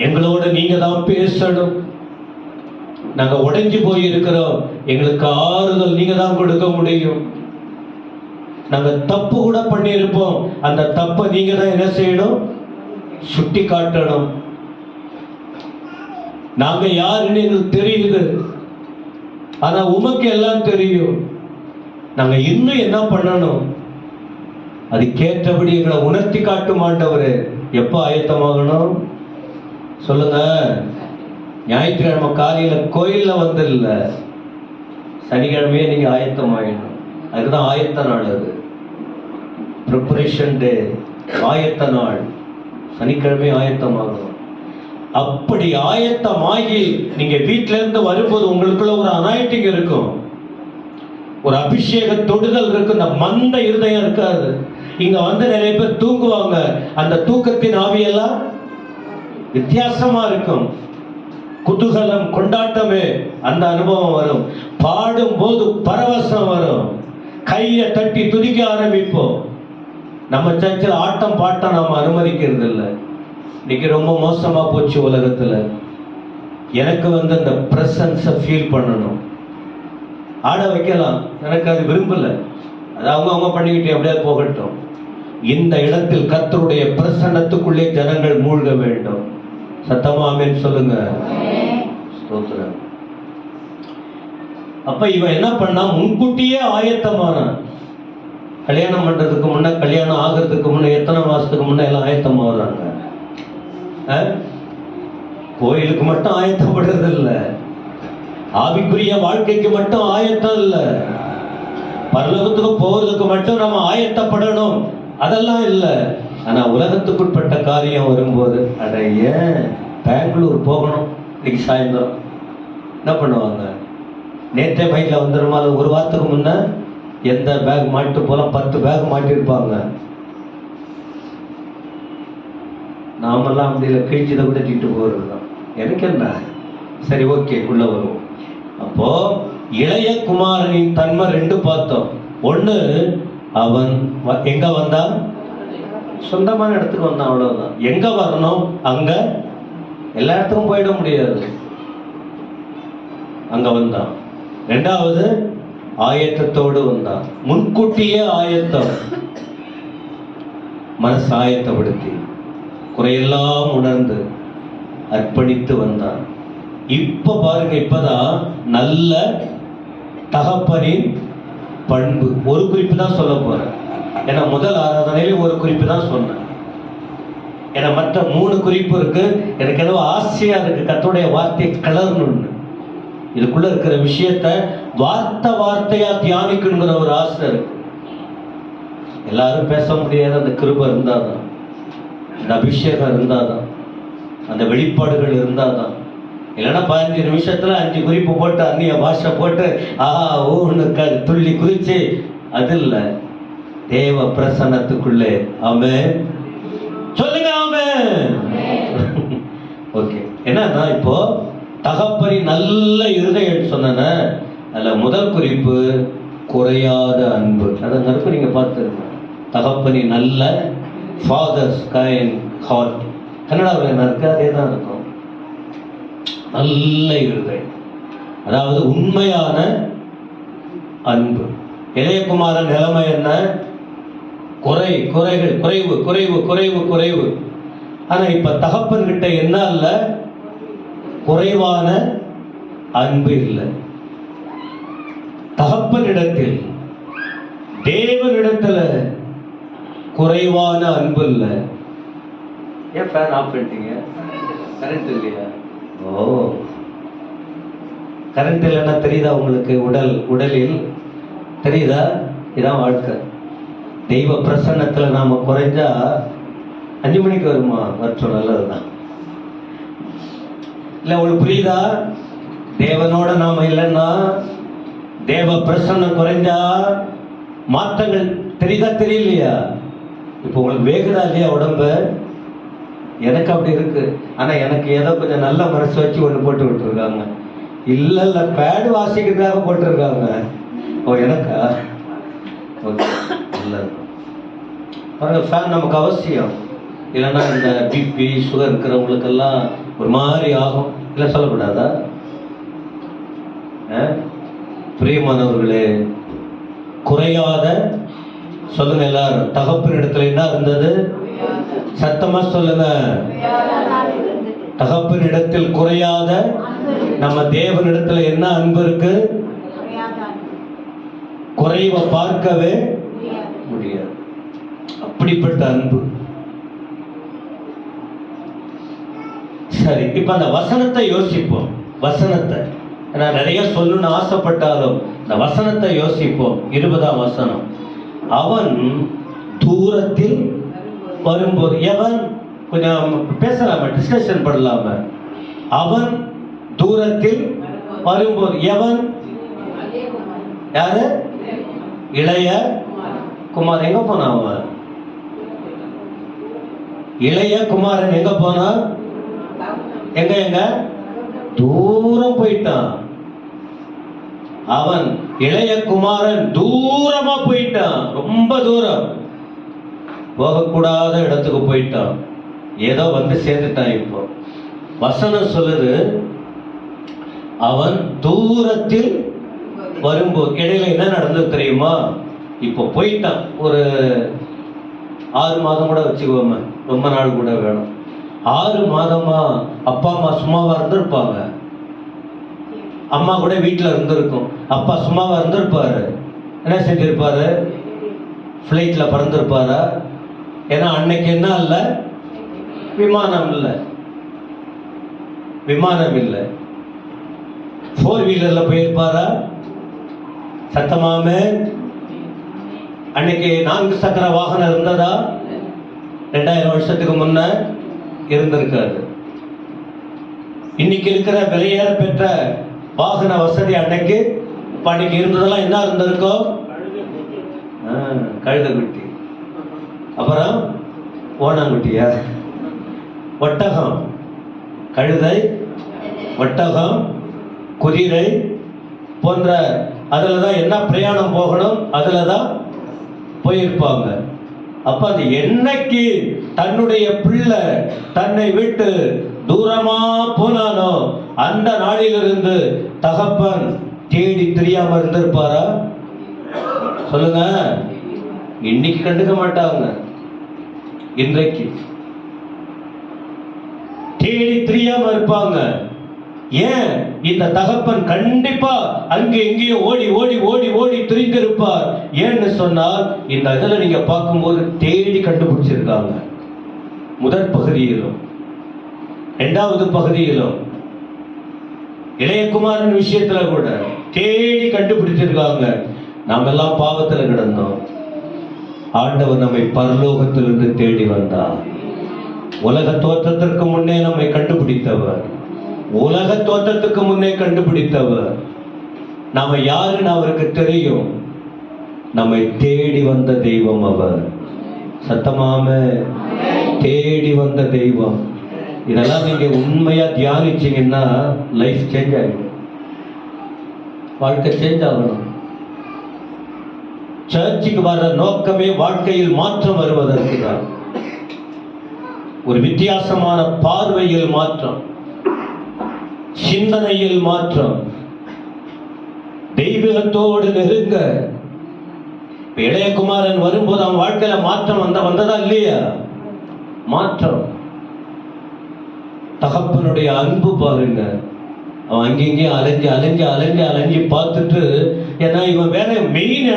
எங்களோட நீங்க தான் பேசணும். நாங்க உடைஞ்சு போய் இருக்கிறோம், எங்களுக்கு ஆறுதல் நீங்க தான் கொடுக்க முடியும். நாங்க தப்பு கூட பண்ணி இருப்போம், அந்த தப்பை நீங்க தான் என்ன செய்யணும்? சுட்டி காட்டணும். நாங்க யாருன்னு எங்களுக்கு தெரியுது, ஆனா உமக்கு எல்லாம் தெரியும். நாங்க இன்னும் என்ன பண்ணணும்? அதுக்கேற்றபடி எங்களை உணர்த்தி காட்டும் ஆண்டவரே. எப்ப ஆயத்தமாகணும் சொல்லுங்க. ஞாயிற்றுக்கிழமை காலையில கோயில்ல வந்துடல, சனிக்கிழமையே நீங்க ஆயத்தமாயிடணும். அதுதான் ஆயத்த நாள். அது ப்ரிப்பரேஷன் டே, ஆயத்த நாள். சனிக்கிழமை ஆயத்தமாகணும். அப்படி ஆயத்தமாகி நீங்க வீட்டில இருந்து வரும்போது உங்களுக்குள்ள ஒரு அனாயிட்டிங் இருக்கும், ஒரு அபிஷேக தொடுதல் இருக்கு. இந்த மந்த இருதயம் இருக்காது. இங்க வந்து நிறைய பேர் தூங்குவாங்க, அந்த தூக்கத்தின் ஆவியெல்லாம் வித்தியாசமா இருக்கும். குதூகலம், கொண்டாட்டமே அந்த அனுபவம் வரும். பாடும் போது பரவசம் வரும். கையை தட்டி துதிக்க ஆரம்பிப்போம். நம்ம சர்ச்சில் ஆட்டம் பாட்டம் நாம அனுமதிக்கிறது இல்லை. இன்னைக்கு ரொம்ப மோசமா போச்சு உலகத்துல. எனக்கு வந்து அந்த பிரசன்ஸை ஃபீல் பண்ணணும். ஆட வைக்கலாம், எனக்கு அது விரும்பல. அது அவங்க பண்ணிக்கிட்டே அப்படியே போகட்டும். இந்த இடத்தில் கர்த்தருடைய பிரசன்னத்துக்குள்ளே ஜனங்கள் மூழ்க வேண்டும். சத்தமா ஆமென் சொல்லுங்க. ஸ்தோத்திரம். அப்ப இவன் என்ன பண்ணா? முன்கூட்டியே ஆயத்தமானான். கல்யாணம் பண்றதுக்கு முன்ன, கல்யாணம் ஆகிறதுக்கு முன்ன, எத்தனை மாசத்துக்கு முன்ன எல்லாம் ஆயத்தமாகறாங்க. கோயிலுக்கு மட்டும் ஆயத்தப்படுறது இல்லை, ஆவிக்குரிய வாழ்க்கைக்கு மட்டும் ஆயத்தம் இல்லை, பரலோகத்துக்கு போவதற்கு மட்டும் நம்ம ஆயத்தப்படணும் அதெல்லாம் இல்லை. ஆனா உலகத்துக்குட்பட்ட காரியம் வரும்போது, அடைய பெங்களூர் போகணும் இன்னைக்கு சாயந்தரம், என்ன பண்ணுவாங்க? நேற்றே பைக்கில் வந்துடுமா? அது ஒரு வாரத்துக்கு முன்ன எந்த பேக் மாட்டிட்டு போலாம், 10 பேக் மாட்டிருப்பாங்க. நாமெல்லாம் அப்படி இல்லை, கிழிச்சதை கூட தீட்டு போகிறது தான். எனக்கு என்ன, சரி ஓகே உள்ள வருவோம். அப்போ இளைய குமாரனின் தன்மை 2 பார்த்தோம். ஒண்ணு, அவன் எங்க வந்தான்? சொந்தமான இடத்துக்கு வந்தான், அவ்வளவுதான். எங்க வரணும்? அங்க. எல்லா இடத்துக்கும் போயிட முடியாது, அங்க வந்தான். 2வது, ஆயத்தத்தோடு வந்தான். முன்கூட்டியே ஆயத்தம், மனசு ஆயத்தப்படுத்தி குறையெல்லாம் உணர்ந்து அர்ப்பணித்து வந்தான். இப்ப பாருங்க, இப்பதான் நல்ல தகப்பனின் பண்பு. ஒரு குறிப்பு தான் சொல்ல போறேன். ஏன்னா முதல் ஆராதனையில ஒரு குறிப்பு தான் சொன்னேன். ஏன்னா மற்ற 3 குறிப்பு இருக்கு. எனக்கு ஏதோ ஆசையா இருக்கு கர்த்தருடைய வார்த்தையை கலரணும்னு. இதுக்குள்ள இருக்கிற விஷயத்த வார்த்தையா தியானிக்கணுங்கிற ஒரு ஆசை இருக்கு. எல்லாரும் பேச முடியாத அந்த கிருபை இருந்தாதான், அந்த அபிஷேகம் இருந்தாதான், அந்த வெளிப்பாடுகள் இருந்தாதான். இல்லைன்னா 15 நிமிஷத்துல 5 குறிப்பு போட்டு அந்நிய பாஷை போட்டு ஊன்னு துள்ளி குறிச்சு, அது இல்ல. தேவ பிரசன்னத்துக்குள்ளே. ஆமென் சொல்லுங்க, ஆமென். ஓகே. என்னன்னா இப்போ தகப்பனி நல்ல இருதயம் சொன்ன, அதுல முதல் குறிப்பு குறையாத அன்பு. அதை நீங்க பார்த்துருங்க. தகப்பனி நல்ல, ஃபாதர்ஸ் கைண்ட் ஹார்ட், கன்னடாவில் என்ன இருக்கு? அதே தான் இருக்கும். நல்ல இருதயம், அதாவது உண்மையான அன்பு. இளையகுமாரன் நிலைமை என்ன? குறைகள், குறைவு குறைவு குறைவு குறைவு. ஆனா இப்ப தகப்பன் கிட்ட என்ன இல்ல? குறைவான அன்பு இல்லை. தகப்பனிடத்தில், தேவனிடத்துல குறைவான அன்பு இல்லை. ஏன் ஃபேன் ஆஃப் பண்ணிட்டீங்க? கரண்ட் இல்லையா? ஓ, கரண்ட் இல்லைன்னா தெரியுதா உங்களுக்கு? உடலில் தெரியுதா? இதான் வாழ்க்கை. தெய்வ பிரசன்னத்துல நாம குறைஞ்சா 5 மணிக்கு வருமா? மற்றும் நல்லதுதான். இல்ல உங்களுக்கு புரியுதா? தேவனோட நாம இல்லைன்னா, தேவ பிரசன்னம் குறைஞ்சா மாற்றங்கள் தெரியுதா தெரியலையா? இப்போ உங்களுக்கு வேகுதா இல்லையா உடம்பு? எனக்கு அப்படி இருக்கு. ஆனா எனக்கு ஏதோ கொஞ்சம் நல்ல மனசு வச்சு ஒண்ணு போட்டு விட்டுருக்காங்க. இல்ல பேடு வாசிக்கிறதுக்காக போட்டிருக்காங்க. ஓ, எனக்கா? ஓகே, நல்லது. பாருங்க, ஃபேன் நமக்கு அவசியம். இல்லைன்னா இந்த பிபி சுகர் இருக்கிறவங்களுக்கெல்லாம் ஒரு மாதிரி ஆகும். இல்லை சொல்லக்கூடாதா? பிரியமானவர்களே, குறையாத சொல்லுங்க எல்லாரும். தகப்பனிடத்துல என்ன இருந்தது? சத்தமா சொல்லுங்க. தகப்பனிடத்தில் குறையாத, நம்ம தேவனிடத்துல என்ன அன்பு இருக்கு? குறைவை பார்க்கவே முடியாது. அப்படிப்பட்ட அன்பு. சரி, இப்ப அந்த வசனத்தை யோசிப்போம். வசனத்தை நான் நிறைய சொல்லணும்னு ஆசைப்பட்டாலும் இந்த வசனத்தை யோசிப்போம். 20ஆம் வசனம். அவன் தூரத்தில் வரும்போது, எவன்? கொஞ்சம் பேசலாம, டிஸ்கஷன் பண்ணலாம. அவன் தூரத்தில் வரும்போது, எவன்? யாரு? இளைய குமாரன். எங்க போனா அவன்? இளைய குமாரன் எங்க போனா? எங்க தூரம் போயிட்டான். அவன் இளைய குமாரன் தூரமா போயிட்டான். ரொம்ப தூரம், போகக்கூடாத இடத்துக்கு போயிட்டான். ஏதோ வந்து சேர்ந்துட்டான். இப்போ வசனம் சொல்லுது, அவன் தூரத்தில் வரும்போது. இடையில என்ன நடந்தது தெரியுமா? இப்போ போயிட்டான். ஒரு 6 மாதம் கூட வச்சுக்குவோம், ரொம்ப நாள் கூட வேணும். 6 மாதமா அப்பா அம்மா சும்மாவா இருந்திருப்பாங்க? அம்மா கூட வீட்டில் இருந்திருக்கும். அப்பா சும்மாவா இருந்திருப்பாரு? என்ன செஞ்சிருப்பாரு? ஃப்ளைட்ல பறந்திருப்பாரா? ஏன்னா அன்னைக்கு என்ன இல்ல? விமானம் இல்லை. விமானம் இல்லை. 4 வீலர்ல போயிருப்பாரா? சத்தமாமே. அன்னைக்கு 4 சக்கர வாகனம் இருந்ததா? 2000 வருஷத்துக்கு முன்ன இருந்திருக்காது. இன்னைக்கு இருக்கிற விலையேற பெற்ற வாகன வசதி அன்னைக்கு இருந்ததெல்லாம் என்ன இருந்திருக்கும்? கழுதைக்குட்டி, அப்புறம் ஓனாங்குட்டியா, ஒட்டகம், கழுதை, ஒட்டகம், குதிரை போன்ற அதுலதான் என்ன பிரயாணம் போகணும், அதுலதான் போயிருப்பாங்க. அப்ப அது என்னைக்கு தன்னுடைய பிள்ளை தன்னை விட்டு தூரமா போனானோ அந்த நாளிலிருந்து தகப்பன் தேடி தெரியாம இருந்திருப்பாரா? சொல்லுங்க. இன்னைக்கு கண்டுக்க மாட்டாங்க. இன்றைக்கு தேடி தெரியாம இருப்பாங்க. ஏன்? இந்த தகப்பன் கண்டிப்பா அங்கே எங்கேயோ ஓடி ஓடி ஓடி ஓடி திரிந்திருப்பார். ஏன்னு சொன்னால் இந்த இதுல நீங்க பார்க்கும்போது தேடி கண்டுபிடிச்சிருக்காங்க. முதற் பகுதியிலும் 2வது பகுதியிலும் இளையகுமாரன் விஷயத்துல கூட தேடி கண்டுபிடிச்சிருக்காங்க. நாம் எல்லாம் பாவத்துல கிடந்தோம். ஆண்டவர் நம்மை பரலோகத்திலிருந்து தேடி வந்தார். உலக தோற்றத்திற்கு முன்னே நம்மை கண்டுபிடித்தவர். உலக தோற்றத்துக்கு முன்னே கண்டுபிடித்தவர். நாம யாருன்னு அவருக்கு தெரியும். நம்மை தேடி வந்த தெய்வம் அவர். சத்தமாம தேடி வந்த தெய்வம். இதெல்லாம் நீங்க உண்மையா தியானிச்சீங்கன்னா லைஃப் சேஞ்ச் ஆகும். வாழ்க்கை சேஞ்ச் ஆகணும். சர்ச்சுக்கு வர்ற நோக்கமே வாழ்க்கையில் மாற்றம் வருவதற்கு தான். ஒரு வித்தியாசமான பார்வையில் மாற்றம், சிந்தனையில் மாற்றம், தெய்வீகத்தோடு நெருங்க. இளையகுமாரன் வரும்போது அவன் வாழ்க்கையில மாற்றம் வந்ததா இல்லையா? மாற்றம். தகப்பனுடைய அன்பு பாருங்க. அவன் அங்கேயும் அலைஞ்சு பார்த்துட்டு, ஏன்னா இவன் வேற மெயின்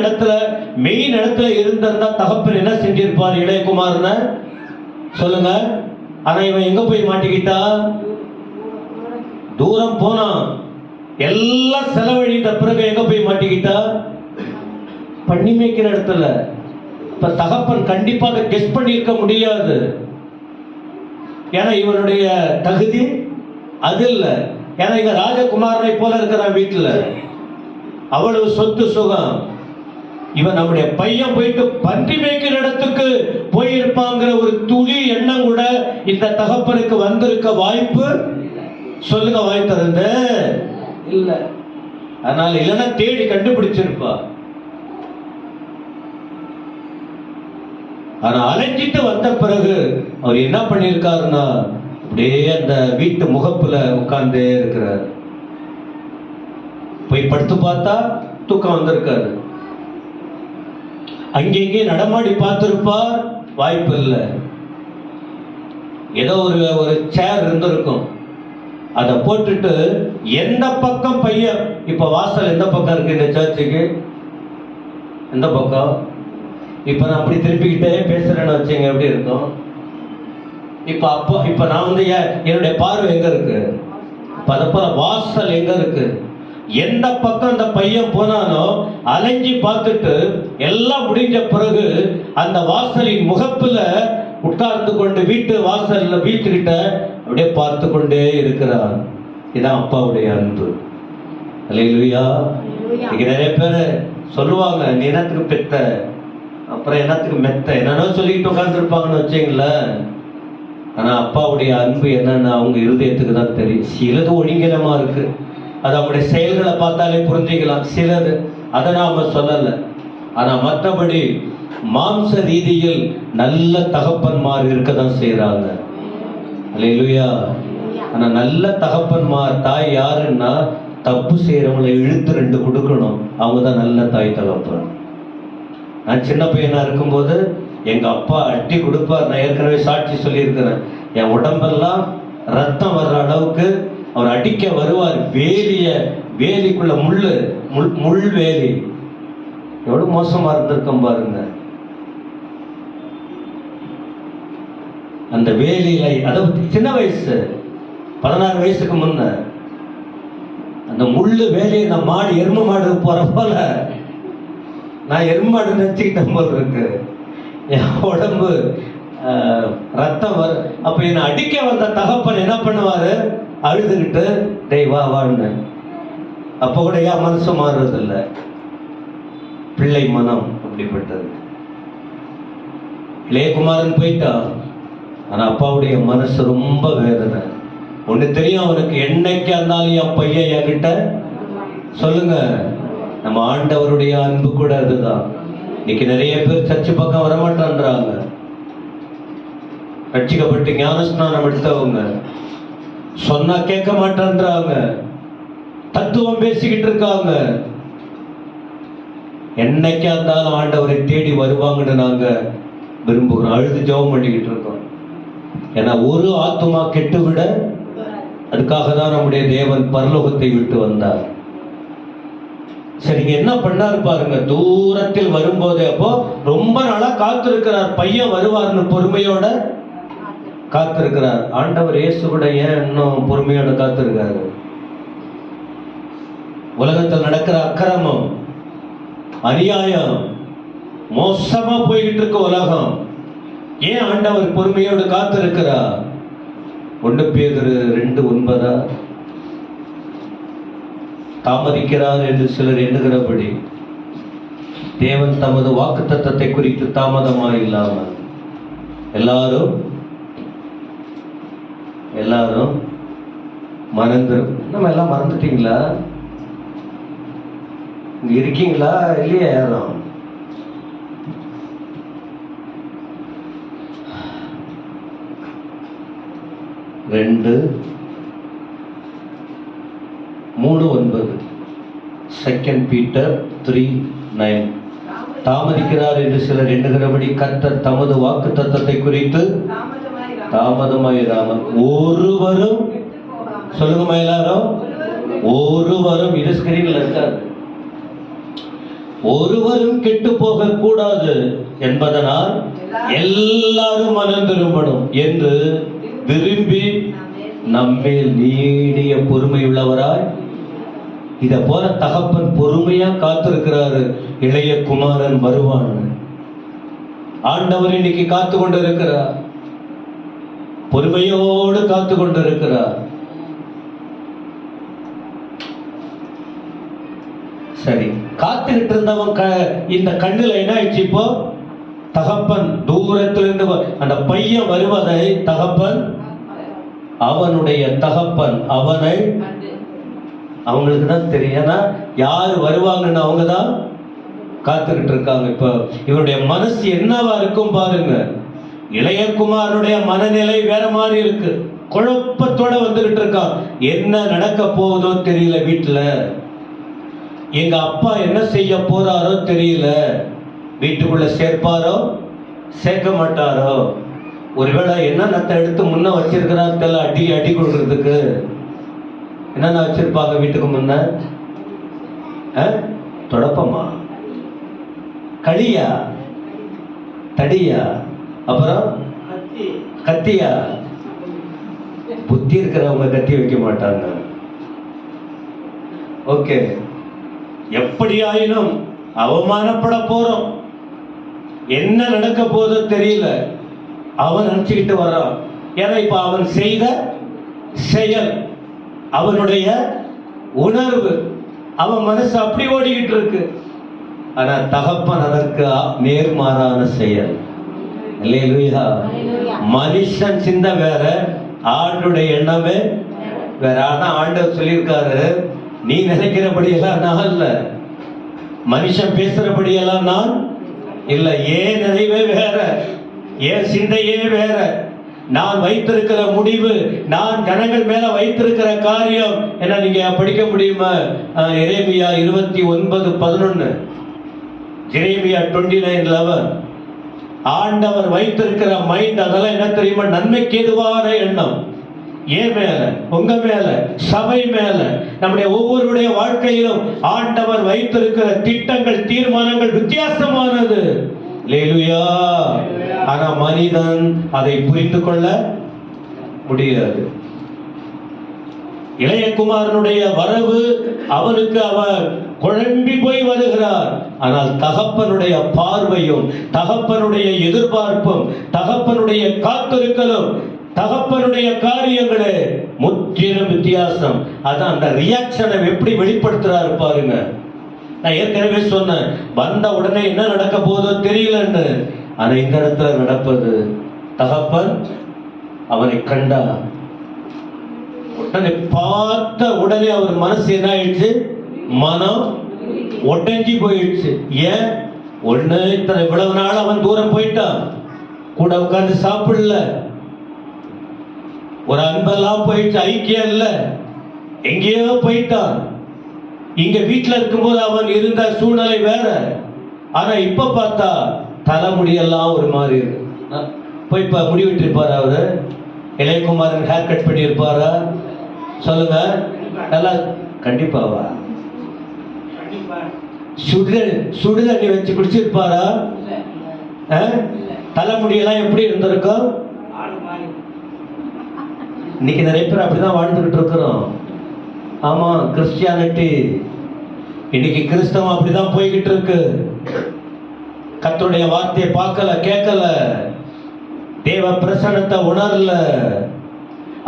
இடத்துல இருந்திருந்தா தகப்பன் என்ன செஞ்சிருப்பார் இளையகுமாரன சொல்லுங்க. ஆனா இவன் எங்க போய் மாட்டிக்கிட்டா? தூரம் போனான். எல்லாம் செலவழித்த பிறகு எங்க போய் மாட்டிக்கிட்டா? பண்ணி மேய்க்கிற இடத்துல. இப்ப தகப்பன் கண்டிப்பா அதை கெஸ் பண்ணியிருக்க முடியாது. ஏன்னா இவனுடைய தகுதி அது இல்ல. ஏன்னா இங்க ராஜகுமாரனை போல இருக்கிறான் வீட்டுல, அவ்வளவு சொத்து சுகம். இவன் நம்முடைய பையன் போயிட்டு பன்றி மேய்க்கிற இடத்துக்கு போயிருப்பாங்கிற ஒரு துளி எண்ணம் கூட இந்த தகப்பனுக்கு வந்திருக்க வாய்ப்பு சொல்லுங்க, வாய் திறந்து இல்ல. அதனால இல்லைன்னா தேடி கண்டுபிடிச்சிருப்பா. ஆனா அலைஞ்சிட்டு வந்த பிறகு அவர் என்ன பண்ணிருக்காருன்னா, அப்படியே அந்த வீட்டு முகப்புல உட்கார்ந்தே இருக்கிறார். போய் படுத்து பார்த்தா தூக்கம் வந்திருக்காரு. அங்கேயே நடமாடி பார்த்திருப்பார், வாய்ப்பு இல்லை. ஏதோ ஒரு சேர் இருந்திருக்கும், அதை போட்டுட்டு எந்த பக்கம் பையன், இப்ப வாசல் எந்த பக்கம் இருக்கு இந்த சர்ச்சுக்கு? எந்த பக்கம்? இப்ப நான் அப்படி திருப்பிக்கிட்டே பேசுறேன்னு வச்சுங்க, எப்படி இருக்கும்? இப்ப நான் வந்து என்னுடைய பார்வை எங்க இருக்கு? போல வாசல் எங்க இருக்கு? எந்த பக்கம் அந்த பையன் போனாலும் அலைஞ்சி பார்த்துட்டு எல்லாம் முடிஞ்ச பிறகு அந்த வாசலின் முகப்புல உட்கார்ந்து கொண்டு வீட்டு வாசல்ல வீட்டுக்கிட்ட அப்படியே பார்த்து கொண்டே இருக்கிறார். இதான் அப்பாவுடைய அன்பு. அல்லேலூயா. இன்னைக்கு நிறைய பேர் சொல்லுவாங்க, நீ என்னத்துக்கு பெத்த, அப்புறம் என்னத்துக்கு மெத்த, என்னன்னா சொல்லிட்டு உட்கார்ந்து இருப்பாங்கன்னு வச்சீங்களேன். ஆனா அப்பாவுடைய அன்பு என்னன்னு அவங்க இருதயத்துக்கு தான் தெரியும். சிலது ஒழுங்கினமா இருக்கு, அது அவங்களுடைய செயல்களை பார்த்தாலே புரிஞ்சுக்கலாம். சிலது அதை நாம சொல்லல. ஆனா மற்றபடி மாம்ச ரீதியில் நல்ல தகப்பன்மார் இருக்கதான் செய்யறாங்க. அல்லேலூயா. ஆனா நல்ல தகப்பன்மார் தாய் யாருன்னா, தப்பு செய்யறவங்களை இழுத்து 2 கொடுக்கணும். அவங்கதான் நல்ல தாய் தகப்பன். நான் சின்ன பையனா இருக்கும்போது எங்க அப்பா அடி கொடுப்பார். நான் ஏற்கனவே சாட்சி சொல்லியிருக்கிறேன். என் உடம்பெல்லாம் ரத்தம் வர்ற அளவுக்கு அவர் அடிக்க வருவார். வேலிக்குள்ள முள் வேலி எவ்வளவு மோசமா இருந்திருக்கும் பாருங்க. அந்த வேலியில, அதாவது சின்ன வயசு 16 வயசுக்கு முன்ன, அந்த முள்ளு வேலையை நான் மாடு எரும மாடு போற போல நான் எரும மாடு நினைச்சுக்கிட்ட போல இருக்கு. என் உடம்பு ரத்தம் வரும். அப்ப என்ன அடிக்க வந்த தகப்பன் என்ன பண்ணுவாரு? அழுதுகிட்டு டேய் வா வான்னு. அப்ப கூட ஏன் மனசு மாறுறது இல்லை? பிள்ளை மனம் அப்படிப்பட்டது. இளையகுமாரன் போயிட்டான். ஆனா அப்பாவுடைய மனசு ரொம்ப வேதனை. ஒண்ணு தெரியும் அவனுக்கு, என்னைக்கு இருந்தாலும் என் பையன் என்கிட்ட சொல்லுங்க. நம்ம ஆண்டவருடைய அன்பு கூட அதுதான். இன்னைக்கு நிறைய பேர் சர்ச்சு பக்கம் வரமாட்டான்றாங்க. ரட்சிக்கப்பட்டு ஞானஸ்நானம் எடுத்தவங்க சொன்னா கேட்க மாட்டான்றாங்க, தத்துவம் பேசிக்கிட்டு இருக்காங்க. என்னைக்கா இருந்தாலும் ஆண்டவரை தேடி வருவாங்கன்னு நாங்க விரும்புகிறோம். அழுது ஜெபம் பண்ணிக்கிட்டு இருக்கோம். ஏன்னா ஒரு ஆத்துமா கெட்டு விட, அதுக்காக தான் நம்முடைய தேவன் பரலோகத்தை விட்டு வந்தார். சரிங்க, என்ன பண்ணாரு பாருங்க. தூரத்தில் வரும்போது அப்போ ரொம்ப நாளா காத்திருக்கிறார். பையன் வருவார்னு பொறுமையோட காத்திருக்கிறார். ஆண்டவர் இயேசு கூட ஏன் இன்னும் பொறுமையோட காத்திருக்காரு? உலகத்தில் நடக்கிற அக்கிரமம், அநியாயம், மோசமா போய்கிட்டு இருக்க உலகம். ஏன் ஆண்டவர் பொறுமையோடு காத்திருக்கிறார்? 1 பேதுரு 2:9 தாமதிக்கிறார் என்று சிலர் எண்ணுகிறபடி தேவன் தமது வாக்குத்தத்தத்தை குறித்து தாமதமாக இல்லாமல் எல்லாரும் மறந்து, நம்ம எல்லாம் மறந்துட்டீங்களா? இங்க இருக்கீங்களா இல்லையா? யாரும் 2:3-9. 2 Peter 3:9. தாமதிக்கிறார் என்று சிலர் எண்ணுகிறபடி கர்த்தர் தமது வாக்கு தத்தத்தை குறித்து தாமதமாயிராமல் ஒருவரும், சொல்லுங்கம்மா எல்லாரும், ஒருவரும், இது ஸ்கிரீன்ல இருக்காது, ஒருவரும் கெட்டு போக கூடாது என்பதனால் எல்லாரும் மனம் திரும்பணும் என்று விரும்பி நம்மேல் நீடிய பொறுமை உள்ளவராய், இத போல தகப்பன் பொறுமையா காத்திருக்கிறாரு. இளைய குமாரன் வருவான். ஆண்டவர் இன்னைக்கு காத்து கொண்டு இருக்கிறார், பொறுமையோடு காத்து கொண்டு இருக்கிறார். சரி, காத்துக்கிட்டு இருந்தவன் இந்த கண்ணுல என்ன ஆயிடுச்சு? இப்போ தகப்பன் தூரத்திலிருந்து அந்த பையன் வருவதை தகப்பன், அவனுடைய தகப்பன் அவனை, அவங்களுக்கு தான் தெரியும். ஏன்னா யாரு வருவாங்கன்னு அவங்க தான் காத்துக்கிட்டு இருக்காங்க. இப்ப இவருடைய மனசு என்னவா இருக்கும் பாருங்க. இளையகுமாரனுடைய மனநிலை வேற மாதிரி இருக்கு, குழப்பத்தோட வந்துகிட்டு இருக்கான். என்ன நடக்க போகுதோ தெரியல, வீட்டுல எங்க அப்பா என்ன செய்ய போறாரோ தெரியல, வீட்டுக்குள்ள சேர்ப்பாரோ சேர்க்க மாட்டாரோ, ஒருவேளை என்னென்னத்தை எடுத்து முன்ன வச்சிருக்கிறார் தெரியல, அடி கொடுக்கறதுக்கு என்னென்ன வச்சிருப்பாங்க வீட்டுக்கு முன்ன? தொடப்பமா, களியா, தடியா, அப்புறம் கத்தியா? புத்தி இருக்கிறவங்க கத்தி வைக்க மாட்டாங்க. ஓகே, எப்படி ஆயினும் அவமானப்பட போறோம், என்ன நடக்க போதோ தெரியல, அவன் நினைச்சுக்கிட்டு வர்றான். ஏன்னா இப்ப அவன் செய்த செயல், அவனுடைய உணர்வு, அவன் மனசு அப்படி ஓடிக்கிட்டு இருக்கு. ஆனா தகப்பன் அதற்கு நேர்மாறான செயல். அல்லேலூயா. மனுஷன் சிந்த வேற, ஆண்டுடைய எண்ணமே வேற. ஆனா ஆண்டவர் சொல்லியிருக்காரு, நீ நினைக்கிறபடியெல்லாம் நான் இல்ல, மனுஷன் பேசுறபடியெல்லாம் நான் இல்ல. ஏன் நினைவே வேற, ஏன் சிந்தையே வேற. நான் வைத்திருக்கிற முடிவு, நான் ஜனங்கள் மேல வைத்திருக்கிற காரியம் என்ன, நீங்க படிக்க முடியுமா? எரேமியா 29:11, எரேமியா 29:11. ஆண்டவர் வைத்திருக்கிற மைண்ட், அதெல்லாம் என்ன தெரியுமா? நன்மைக்கு ஏதுவான எண்ணம். ஏன் மேல? உங்க மேல, சபை மேல, நம்முடைய ஒவ்வொருடைய வாழ்க்கையிலும் ஆண்டவர் வைத்திருக்கிற திட்டங்கள், தீர்மானங்கள் வித்தியாசமானது. அல்லேலூயா. ஆனா மனிதன் அதை புரிந்து கொள்ள முடியாது. இளையகுமாரனுடைய வரவு, அவனுக்கு அவர் குழம்பி போய் வருகிறார். ஆனால் தகப்பனுடைய பார்வையும், தகப்பனுடைய எதிர்பார்ப்பும், தகப்பனுடைய காத்திருக்கலும், தகப்பனுடைய காரியங்களே முற்றிலும் வித்தியாசம். அதான் அந்த ரியாக்ஷனை எப்படி வெளிப்படுத்துறாரு பாருங்க. நான் ஏற்கனவே சொன்னேன், வந்த உடனே என்ன நடக்க போதோ தெரியலன்னு. ஆனா இந்த இடத்துல நடப்பது, தகப்பன் அவனை கண்டா, உடனே பார்த்த உடனே அவர் மனசு என்ன ஆயிடுச்சு? மனம் ஒட்டஞ்சி போயிடுச்சு. ஏன்? ஒண்ணு, இவ்வளவு நாள் அவன் தூரம் போயிட்டான், கூட உட்கார்ந்து சாப்பிடல, ஒரு அன்பெல்லாம் போயிடுச்சு, ஐக்கியம் இல்ல, எங்கேயோ போயிட்டான். இங்க வீட்டுல இருக்கும்போது அவன் இருந்த சூழ்நிலை வேற. ஆனா இப்ப பார்த்தா தலைமுடியெல்லாம் ஒரு மாதிரி இருக்கு. போய் இப்ப முடி விட்டிருப்பாரா அவரு? இளையகுமாரன் ஹேர் கட் பண்ணி இருப்பாரா? சொல்லுங்க. நல்லா கண்டிப்பாவா? சுடுதண்ணி வச்சு குடிச்சிருப்பாரா? தலைமுடியெல்லாம் எப்படி இருந்திருக்கும்? இன்னைக்கு நிறைய பேர் அப்படிதான் வாழ்ந்துகிட்டு இருக்கிறோம். ஆமா, கிறிஸ்டியானிட்டி இன்னைக்கு கிறிஸ்தவம் அப்படிதான் போய்கிட்டு இருக்கு. கர்த்தருடைய வார்த்தையை பார்க்கல, கேட்கல, தேவ பிரசன்னத்தை உணரல.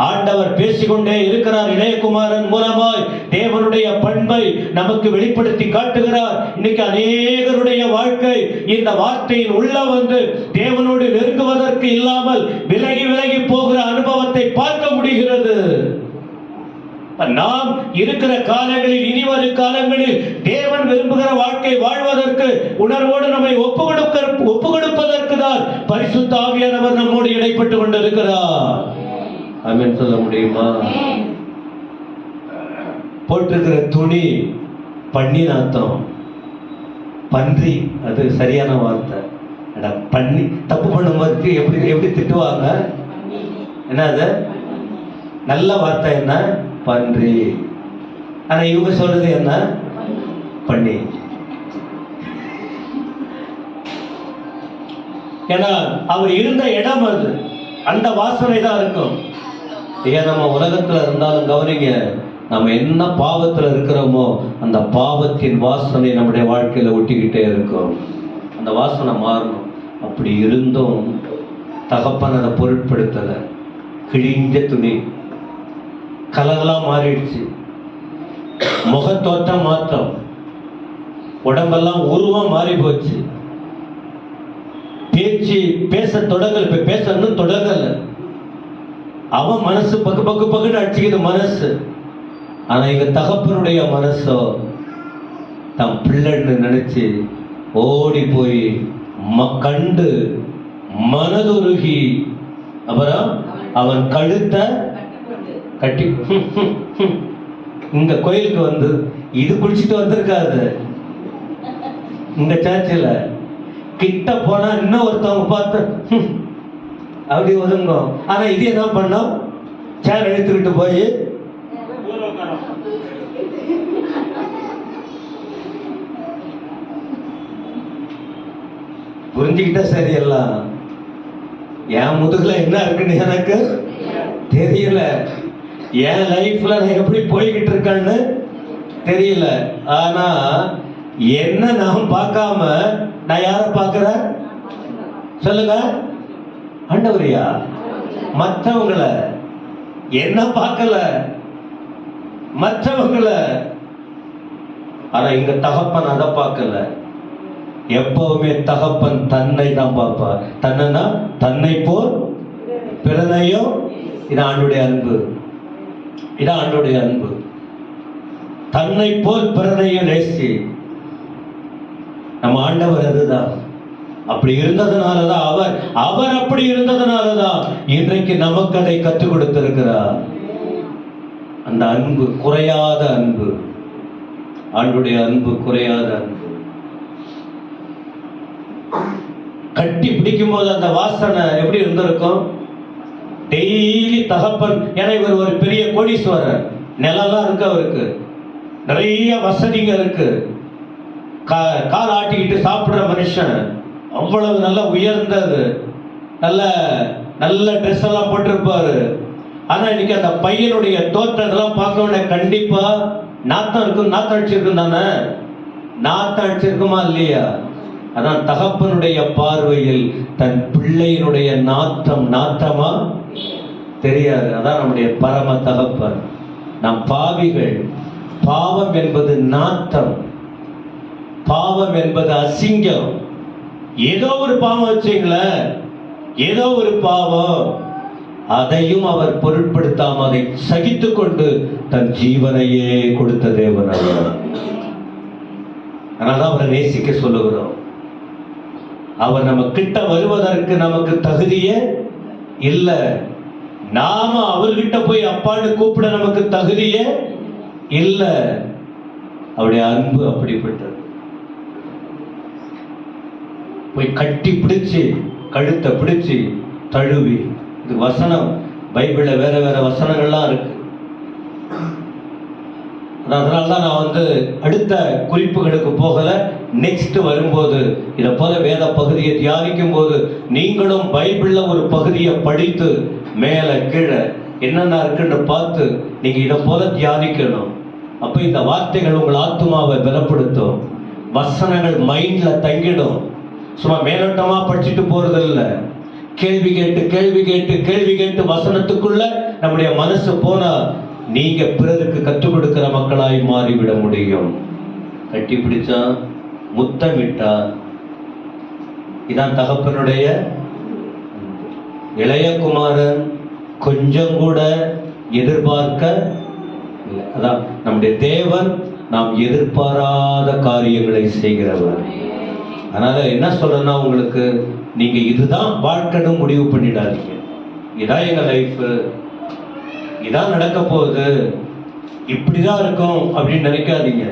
ஆண்டவர் பேசிக்கொண்டே இருக்கிறார். இளையகுமாரன் மூலமாய் தேவனுடைய பண்பை நமக்கு வெளிப்படுத்தி காட்டுகிறார். இன்னைக்கு அநேகருடைய வாழ்க்கை இந்த வார்த்தையின் உள்ள வந்து தேவனோடு நெருங்குவதற்கு இல்லாமல் விலகி விலகி போகிற அனுபவத்தை பார்க்க முடிகிறது. நாம் இருக்கிற காலங்களில், இனி வரும் காலங்களில் தேவன் விரும்புகிற வாழ்க்கை வாழ்வதற்கு உணர்வோடு நம்மை ஒப்பு கொடுப்பதற்கு தான் பரிசுத்த ஆவியானவர் நம்மோடு இடைப்பட்டு கொண்டிருக்கிறார். ஆமென் சொல்ல முடியுமா? போட்டிருக்கிற துணி பண்ணி நாத்தம், பன்றி, அது சரியான வார்த்தை. பண்ணி தப்பு பண்ணும்போது எப்படி எப்படி திட்டுவாங்க? என்ன அது நல்ல வார்த்தை? என்ன பன்றி. ஆனா இவங்க சொல்றது என்ன? பண்ணி. ஏன்னா அவர் இருந்த இடம் அது, அந்த வாசனை தான் இருக்கும். ஏன் நம்ம உலகத்துல இருந்தாலும் கவனிங்க, நம்ம என்ன பாவத்துல இருக்கிறோமோ அந்த பாவத்தின் வாசனை நம்முடைய வாழ்க்கையில ஒட்டிக்கிட்டே இருக்கும். அந்த வாசனை மாறணும். அப்படி இருந்தும் தகப்பன் அதை பொருட்படுத்தல. கிழிஞ்ச துணி, கலர்லாம் மாறிடுச்சு, முகத்தோட்டம் மாற்றம், உடம்பெல்லாம் உருவம் மாறி போச்சு, பேச்சு பேச தொடங்கல. இப்ப பேசணும் தொடங்கல. அவன் மனசு பக்கு பக்கு பக்குன்னு அடிச்சுக்குது மனசு. ஆனா எங்க தகப்பனுடைய மனசோ தம் பிள்ளைன்னு நினைச்சு ஓடி போய் கண்டு மனதுருகி அப்புறம் அவன் கழுத்தை கட்டி இங்க கோயிலுக்கு வந்து இது குடிச்சிட்டு வந்திருக்காது. இந்த சர்ச்சில் கிட்ட போனா இன்னும் ஒருத்தவங்க பார்த்து அப்படி ஒதுங்கும். ஆனா இது என்ன பண்ணோம்? சேர் எடுத்துக்கிட்டு போய் புரிஞ்சுக்கிட்டா சரியெல்லாம். என் முதுகுல என்ன இருக்குன்னு எனக்கு தெரியல. என் லைஃப்ல நான் எப்படி போய்கிட்டு இருக்கேன்னு தெரியல. ஆனா என்ன நான் பார்க்காம நான் யார பார்க்கிறேன் சொல்லுங்க? ஆண்டவரையா? மற்றவங்களை என்ன பார்க்கல, மற்றவங்களை. ஆனா இங்க தகப்பன் அதை பார்க்கல. எப்பவுமே தகப்பன் தன்னை தான் பார்ப்பார். தன்னா தன்னை போல் பிறனையும். இதான் ஆண்டுடைய அன்பு, இதான் ஆண்டுடைய அன்பு. தன்னை போல் பிறனையும் நேசி. நம்ம ஆண்டவர் அதுதான். அப்படி இருந்ததுனாலதான் அவர் அப்படி இருந்ததுனாலதான் இன்றைக்கு நமக்கு அதை கற்றுக் கொடுத்திருக்கிறார். அந்த அன்பு குறையாத அன்பு, ஆண்டுடைய அன்பு குறையாத அன்பு. கட்டி பிடிக்கும் போது அந்த வாசனை எப்படி இருந்திருக்கும்? டெய்லி தகப்பன், ஏன்னா இவர் ஒரு பெரிய கோடீஸ்வரர், நிலம்லாம் இருக்கு, அவருக்கு நிறைய வசதிங்க இருக்கு, கால் ஆட்டிக்கிட்டு சாப்பிடுற மனுஷன், அவ்வளவு நல்ல உயர்ந்தது, நல்ல நல்ல ட்ரெஸ் எல்லாம் போட்டிருப்பாரு. ஆனா இன்னைக்கு அந்த பையனுடைய தோற்றத்தெல்லாம் பார்க்க கண்டிப்பா நாத்தம் இருக்கும். நாத்தம் அடிச்சிருக்கும் தானே? நாத்தம் அடிச்சிருக்குமா இல்லையா? அதான் தகப்பனுடைய பார்வையில் தன் பிள்ளையினுடைய நாற்றம் நாற்றமா தெரியாது. அதான் நம்முடைய பரம தகப்பன். நாம் பாவிகள். பாவம் என்பது நாற்றம், பாவம் என்பது அசிங்கம். ஏதோ ஒரு பாவம் வச்சுங்களேன், ஏதோ ஒரு பாவம், அதையும் அவர் பொருட்படுத்தாம அதை சகித்துக் கொண்டு தன் ஜீவனையே கொடுத்த தேவன் அவர். அதனால அவரை நேசிக்க சொல்லுகிறோம். அவர் நம்ம கிட்ட வருவதற்கு நமக்கு தகுதியே இல்லை. நாம அவர்கிட்ட போய் அப்பான்னு கூப்பிட நமக்கு தகுதியே இல்லை. அவருடைய அன்பு அப்படிப்பட்டது. போய் கட்டி பிடிச்சு, கழுத்தை பிடிச்சு தழுவி. இது வசனம், பைபிள்ல வேற வேற வசனங்கள்லாம் இருக்கு. அதனால்தான் நான் அடுத்த குறிப்புகளுக்கு போகல. நெக்ஸ்ட் வரும்போது இதை போல வேத பகுதியை தியானிக்கும் போது நீங்களும் பைபிள்ல ஒரு பகுதியை படித்து மேல கீழே என்னென்ன இருக்குன்னு பார்த்து நீங்க இதை போல தியானிக்கணும். அப்ப இந்த வார்த்தைகள் உங்கள் ஆத்துமாவை பலப்படுத்தும். வசனங்கள் மைண்ட்ல தங்கிடும். சும்மா மேலோட்டமா படிச்சுட்டு போறது இல்ல. கேள்வி கேட்டு கேள்வி கேட்டு கேள்வி கேட்டு வசனத்துக்குள்ள நம்முடைய மனசு போனா நீங்க பிறருக்கு கற்றுக் கொடுக்கிற மக்களாய் மாறிவிட முடியும். கட்டி பிடிச்சா, முத்தமிட்டா, இதான் தகப்பனுடைய. இளையகுமாரன் கொஞ்சம் கூட எதிர்பார்க்க இல்லை. அதான் நம்முடைய தேவன் நாம் எதிர்பாராத காரியங்களை செய்கிறவர். அதனால என்ன சொல்றேன்னா, உங்களுக்கு நீங்க இதுதான் வாழ்க்கைன்னு முடிவு பண்ணிடாதீங்க. இதான் எங்க லைஃப், இதான் நடக்க போகுது, இப்படிதான் இருக்கும் அப்படின்னு நினைக்காதீங்க.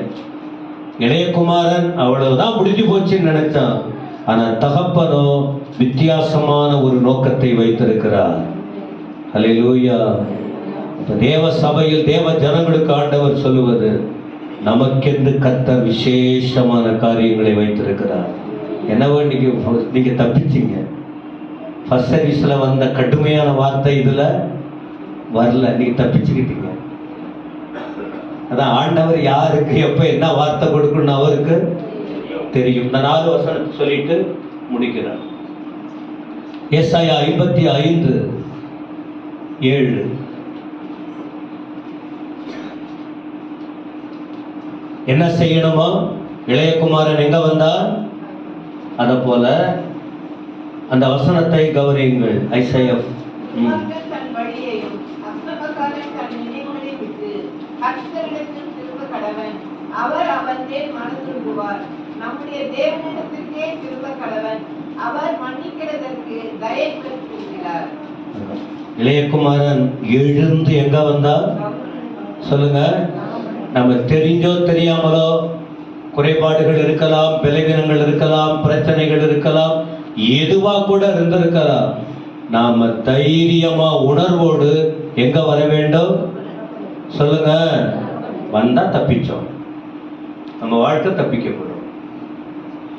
இளையகுமாரன் அவ்வளவுதான் முடிஞ்சு போச்சுன்னு நினைச்சான். ஆனா தகப்பனோ வித்தியாசமான ஒரு நோக்கத்தை வைத்திருக்கிறார். அல்லேலூயா. தேவ சபையில் தேவ ஜனங்களுக்கு ஆண்டவர் சொல்லுவது, நமக்கென்று கர்த்தர் விசேஷமான காரியங்களை வைத்திருக்கிறார். என்னவோ நீங்க தப்பிச்சிங்க. ஃபர்ஸ்ட் சர்வீஸ்ல வந்த கடுமையான வார்த்தை இதுல வரல, நீங்க தப்பிச்சுக்கிட்டீங்க. அதான் ஆண்டவர் யாருக்கு எப்ப என்ன வார்த்தை கொடுக்கணும் அவருக்கு தெரியும். நான் 4 வசனத்தை சொல்லிட்டு முடிக்கிறேன். ஏசாயா 55:7. என்ன செய்யணுமோ? இளையகுமாரன் எங்க வந்தார், அத போல அந்த வசனத்தை கவனியுங்கள். ஐசையா தன் வழியையும் அக்கிரமக்காரன் தன் நினைவுகளை விட்டு கர்த்தரிடத்தில் திரும்ப கடவன். அவர் அவன் மேல் மனதுருகுவார். நம்முடைய தேவனிடத்திற்கே திரும்ப கடவன். அவர் மன்னிக்கிறதற்கு தயை பெற்றிருக்கிறார். இளையகுமாரன் எழுந்து எங்க வந்தார் சொல்லுங்க. நம்ம தெரிஞ்சோ தெரியாமலோ குறைபாடுகள் இருக்கலாம், பலவீனங்கள் இருக்கலாம், பிரச்சனைகள் இருக்கலாம், எதுவா கூட இருந்திருக்கலாம். நாம தைரியமா உணர்வோடு எங்க வர வேண்டும் சொல்லுங்க. வந்தா தப்பிச்சோம், நம்ம வாழ்க்கை தப்பிக்கப்படும்,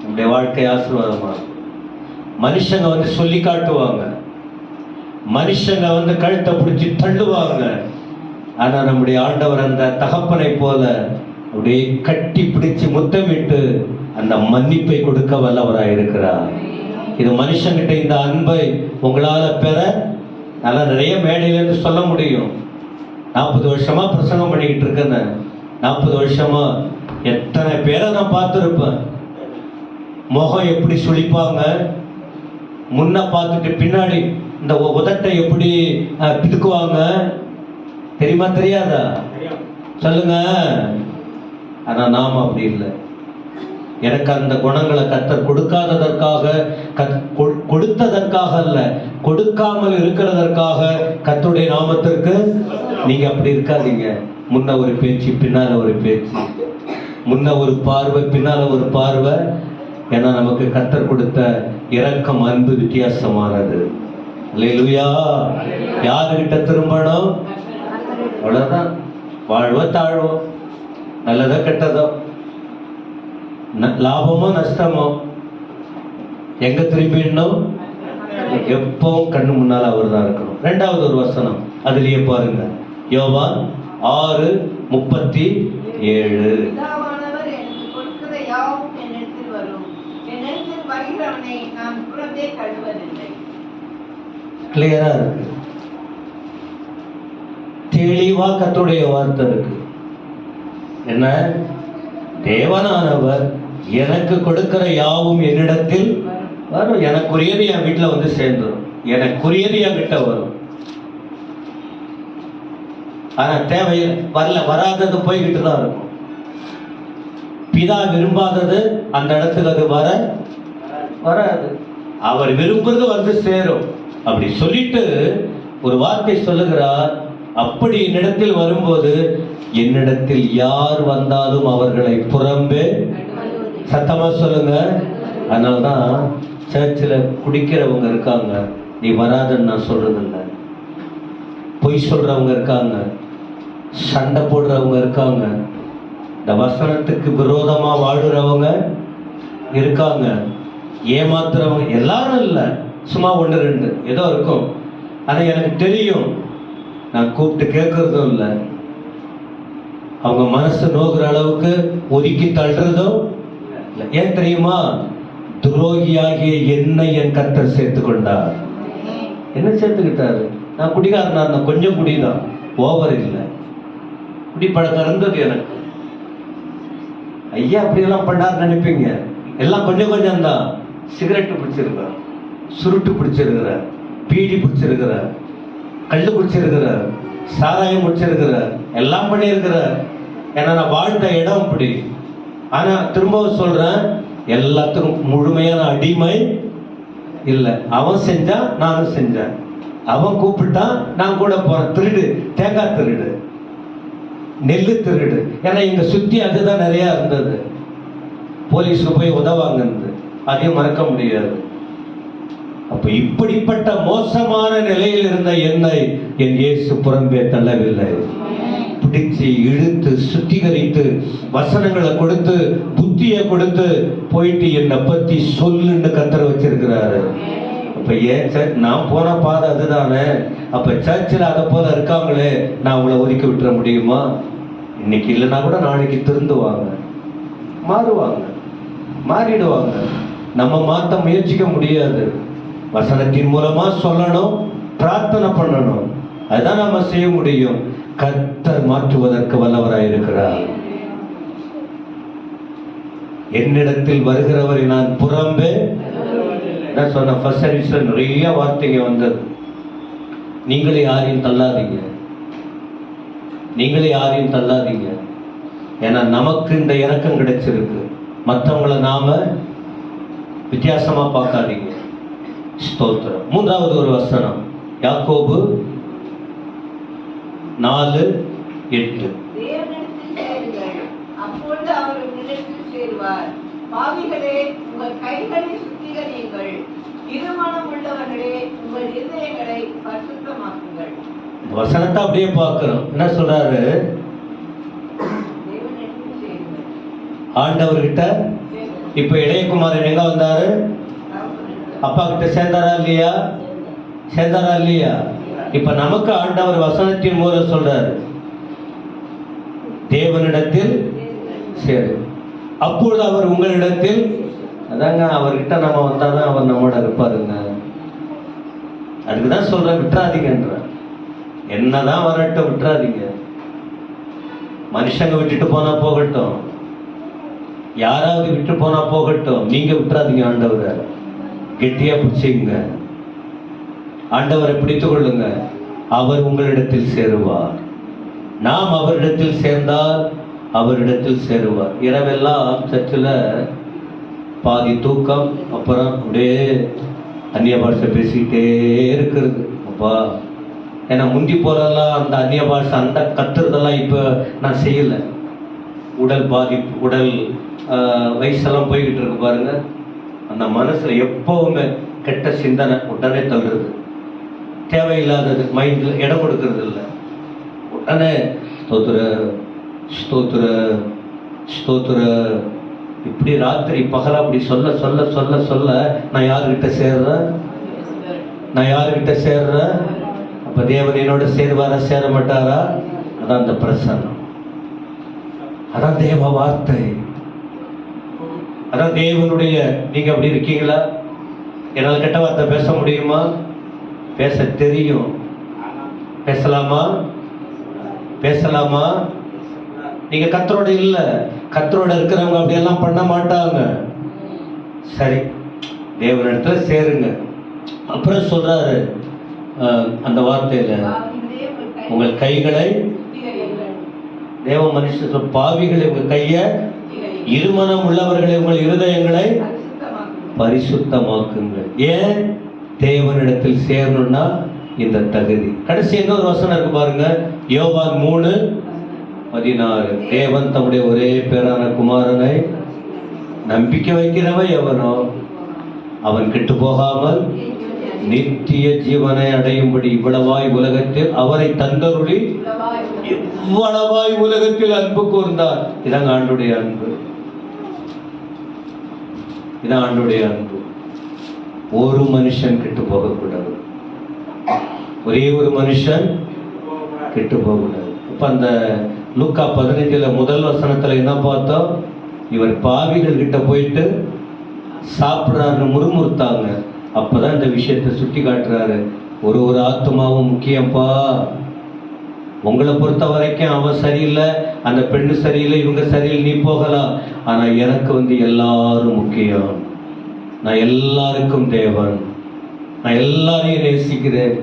நம்முடைய வாழ்க்கை ஆசீர்வாதமா. மனுஷங்க வந்து சொல்லி காட்டுவாங்க, மனுஷங்க வந்து கழுத்தை பிடிச்சி தள்ளுவாங்க. ஆனா நம்முடைய ஆண்டவர் அந்த தகப்பனை போல அப்படியே கட்டி பிடிச்சு முத்தமிட்டு அந்த மன்னிப்பை கொடுக்க வல்லவராய் இருக்கிறார். இது மனுஷங்கிட்ட இந்த அன்பை உங்களால பெற நல்லா நிறைய மேடையிலிருந்து சொல்ல முடியும். 40 வருஷமா பிரசங்கம் பண்ணிக்கிட்டு இருக்கேன். 40 வருஷமா எத்தனை பேரை நான் பார்த்துருப்பேன். முகம் எப்படி சுழிப்பாங்க, முன்ன பார்த்துட்டு பின்னாடி இந்த உதட்டை எப்படி பிதுக்குவாங்க தெரியுமா தெரியாதா சொல்லுங்க. ஆனா நாம அப்படி இல்லை. எனக்கு அந்த குணங்களை கர்த்தர் கொடுக்காததற்காக, கொடுத்ததற்காக அல்ல, கொடுக்காமல் இருக்கிறதற்காக கர்த்தருடைய நாமத்திற்கு நீங்க அப்படி இருக்காதீங்க. முன்ன ஒரு பேச்சு, பின்னால ஒரு பேச்சு, முன்ன ஒரு பார்வை, பின்னால ஒரு பார்வை. ஏன்னா நமக்கு கர்த்தர் கொடுத்த இரக்கம், அன்பு வித்தியாசமானது. அல்லேலூயா. யாருகிட்ட திரும்பணும்? அவ்வளவுதான். வாழ்வோ தாழ்வோ, நல்லதோ கெட்டதோ, லாபமோ நஷ்டமோ, எங்க திரும்பிடணும்? எப்பவும் கண்ணு முன்னால அவர் தான் இருக்கணும். 2வது ஒரு வசனம் அதுலயே பாருங்க. யோவான் 6:37. பிதாவானவர் எனக்கு கொடுக்கிற யாவும் என்னிடத்தில் வரும். என்னிடத்தில் வருகிறவனை நான் புறம்பே தள்ளுவதில்லை. கிளியரா இருக்கு, தெளிவா கர்த்தருடைய வார்த்தை இருக்கு. என்ன? தேவனானவர் எனக்கு கொடுக்கிற யாவும் என்னிடத்தில் வரும். எனக்குரியது என் வீட்டுல வந்து சேர்ந்துடும், எனக்குரியது என் கிட்ட வரும். ஆனா தேவை வரல, வராதது போய்கிட்டு தான் இருக்கும். பிதா விரும்பாதது அந்த இடத்துல அது வராது. அவர் விரும்புறது வந்து சேரும். அப்படி சொல்லிட்டு ஒரு வார்த்தை சொல்லுகிறார், அப்படி என்னிடத்தில் வரும்போது என்னிடத்தில் யார் வந்தாலும் அவர்களை புறம்பே. சத்தமா சொல்லுங்க. அதனால்தான் சர்ச்சில் குடிக்கிறவங்க இருக்காங்க, நீ வராதுன்னு நான் சொல்றது இல்லை. பொய் சொல்றவங்க இருக்காங்க, சண்டை போடுறவங்க இருக்காங்க, இந்த வசனத்துக்கு விரோதமா வாழுறவங்க இருக்காங்க, ஏமாத்துறவங்க எல்லாரும் இல்லை, சும்மா 1-2 ஏதோ இருக்கும். ஆனா எனக்கு தெரியும், நான் கூப்பிட்டு கேட்கறதும் இல்லை, அவங்க மனசு நோக்குற அளவுக்கு ஒதுக்கி தள்ளுறதும் இல்லை. ஏன் தெரியுமா? துரோகியாகிய என்னை என் கர்த்தர் சேர்த்து கொண்டார். என்ன சேர்த்துக்கிட்டாரு? நான் குடிகாரனா இருந்தேன், கொஞ்சம் குடிதான், ஓவர் இல்லை. குடிப்பழக்கம் இருந்தது எனக்கு. ஐயா அப்படியெல்லாம் பண்ணார் நினைப்பீங்க, எல்லாம் கொஞ்சம் கொஞ்சம் தான். சிகரெட்டு பிடிச்சிருக்க, சுருட்டு பிடிச்சிருக்கிற, பீடி பிடிச்சிருக்கிற, கள்ளு பிடிச்சிருக்கிற, சாராயம் பிடிச்சிருக்கிற, எல்லாம் பண்ணியிருக்கிற. ஏன்னா நான் வாழ்ந்த இடம் அப்படி. ஆனா திரும்பவும் சொல்றேன், எல்லாத்துக்கும் முழுமையான அடிமை இல்லை. அவன் செஞ்சா நானும் செஞ்சேன். அவன் கூப்பிட்டான், நான் கூட போறேன். திருடு, தேங்காய் திருடு, நெல்லு திருடு. ஏன்னா இங்க சுத்தி அதுதான் நிறைய இருந்தது. போலீஸுக்கு போய் உதவாங்க, அதையும் மறக்க முடியாது. அப்ப இப்படிப்பட்ட மோசமான நிலையில் இருந்த என்னை என் இயேசு புறம்பே தள்ளவில்லை. பிடிச்சு இழுத்து சுத்திகரித்து வசனங்களை கொடுத்து புத்தியை கொடுத்து போயிட்டு என்னை பத்தி சொல்லுன்னு கத்தர வச்சிருக்கிறாரு. அப்ப ஏன் சர்ச், நான் போன பாதை அதுதானே. அப்ப சர்ச்சில் அதை போல இருக்காங்களே, நான் அவங்கள ஒதுக்கி விட்டுற முடியுமா? இன்னைக்கு இல்லைன்னா கூட நாளைக்கு திருந்துவாங்க, மாறுவாங்க, மாறிடுவாங்க. நம்ம மாற்ற முயற்சிக்க முடியாது. வசனத்தின் மூலமா சொல்லணும், பிரார்த்தனை பண்ணணும், அதுதான் நம்ம செய்ய முடியும். கர்த்தர் மாற்றுவதற்கு வல்லவராயிருக்கிறார். என்னிடத்தில் வருகிறவரை நான் புறம்பே சொன்ன ஃபர்ஸ்ட் சர்வீஸ்ல நிறைய வார்த்தைங்க வந்தது. நீங்களே யாரையும் தள்ளாதீங்க, நீங்களே யாரையும் தள்ளாதீங்க. ஏன்னா நமக்கு இந்த இறக்கம் கிடைச்சிருக்கு. மற்றவங்களை நாம வித்தியாசமா பார்க்காதீங்க. ஸ்தோத்திரம். மூன்றாவது ஒரு வசனம், யாக்கோபு 4:8. தேவனிடத்தில் சேருங்கள், அப்பொழுது அவர் உன்னிடத்தில் சேருவார். பாவிகளே, உங்கள் கைகளை சுத்திகரியுங்கள், இருமனம் உள்ளவர்களே, உங்கள் இருதயங்களை பரிசுத்தமாக்குங்கள். வசனத்தை அப்படியே பார்க்கிறோம். என்ன சொல்றாரு? தேவனிடத்தில் சேருங்கள். ஆண்டவர்கிட்ட இப்ப இளையகுமாரன் எங்க வந்தாரு? அப்பா கிட்ட சேர்ந்தாரா இல்லையா? சேர்ந்தாரா இல்லையா? இப்ப நமக்கு ஆண்டவர் வசனத்தின் மூலம் சொல்றாரு, தேவனிடத்தில் சேரு, அப்பொழுது அவர் உங்களிடத்தில். அதாங்க, அவர்கிட்ட நம்ம வந்தாதான் அவர் நம்மோட இருப்பாருங்க. அதுக்குதான் சொல்றேன், விட்டுறாதீங்கன்ற. என்னதான் வரட்டும், விட்டுறாதீங்க. மனுஷங்க விட்டுட்டு போனா போகட்டும், யாராவது விட்டு போனா போகட்டும், நீங்க விட்டுறாதீங்க. ஆண்டவரை கெட்டியா பிடிச்சிங்க, ஆண்டவரை பிடித்துக் கொள்ளுங்க. அவர் உங்களிடத்தில் சேருவார். நாம் அவரிடத்தில் சேர்ந்தால் அவரிடத்தில் சேருவார். இரவெல்லாம் சர்ச்சில் பாதி தூக்கம், அப்புறம் அப்படியே அந்நிய பாஷை பேசிக்கிட்டே இருக்கிறது. அப்பா, ஏன்னா முந்தி போறதெல்லாம் அந்த அந்நிய பாஷை அந்த கத்துறதெல்லாம் இப்போ நான் செய்யலை. உடல் பாதிப்பு, உடல் வயசெல்லாம் போய்கிட்டு இருக்கு பாருங்க. அந்த மனசுல எப்பவுமே கெட்ட சிந்தனை உடனே தள்ளுறது, தேவையில்லாதது மைண்ட்ல இடம் கொடுக்கறது இல்லை. உடனே ஸ்தோத்திர ஸ்தோத்திர ஸ்தோத்திர, இப்படி ராத்திரி பகலா அப்படி சொல்ல சொல்ல சொல்ல சொல்ல நான் யாருக்கிட்ட சேர்றேன்? நான் யாருக்கிட்ட சேர்றேன்? அப்ப தேவன் என்னோட சேருவாரா, சேர மாட்டாரா? அதான் அந்த பிரசன்னம், அதான் தேவ வார்த்தை, அதான் தேவனுடைய. நீங்க அப்படி இருக்கீங்களா? என்னால் கெட்ட வார்த்தை பேச முடியுமா? பேச தெரியும். பேசலாமா? பேசலாமா? நீங்க கர்த்தரோட இல்ல, கர்த்தரோட இருக்கிறவங்க அப்படியெல்லாம் பண்ண மாட்டாங்க. சரி, தேவனிடத்துல சேருங்க. அப்புறம் சொல்றாரு அந்த வார்த்தையில, உங்கள் கைகளை தேவ மனுஷன் பாவிகளை உங்கள் கைய, இருமனம் உள்ளவர்களை உங்கள் இருதயங்களை பரிசுத்தமாக்குங்கள். ஏன்? தேவனிடத்தில் சேரணும்னா இந்த தகுதி. கடைசி இன்னொரு வசனம் இருக்கு பாருங்க, யோவான் 3:16. தேவன் தம்முடைய ஒரே பேரான குமாரனை நம்பிக்கை வைக்கிறவன் எவனோ அவன் கெட்டு போகாமல் நித்திய ஜீவனை அடையும்படி இவ்வளவாய் உலகத்தில் அவரை தந்தருளி இவ்வளவாய் உலகத்தில் அன்பு கூர்ந்தார். இதாங்க ஆண்டுடைய அன்பு, இதான் ஆண்டுடைய அன்பு. ஒரு மனுஷன் கெட்டு போகக்கூடாது, ஒரே ஒரு மனுஷன் கெட்டு போகக்கூடாது. இப்ப அந்த லூக்கா 15 முதல் வசனத்துல என்ன பார்த்தோம்? இவர் பாவிகள் கிட்ட போயிட்டு சாப்பிடுறாருன்னு முறுமுறுத்தாங்க. அப்பதான் இந்த விஷயத்தை சுட்டி காட்டுறாரு. ஒரு ஒரு ஆத்மாவும் முக்கியம்ப்பா. உங்களை பொறுத்த வரைக்கும் அவன் சரியில்லை, அந்த பெண்ணு சரியில்லை, இவங்க சரியில்லை, நீ போகலாம். ஆனா எனக்கு எல்லாரும் முக்கியம். நான் எல்லாருக்கும் தேவன், நான் எல்லாரையும் நேசிக்கிறேன்.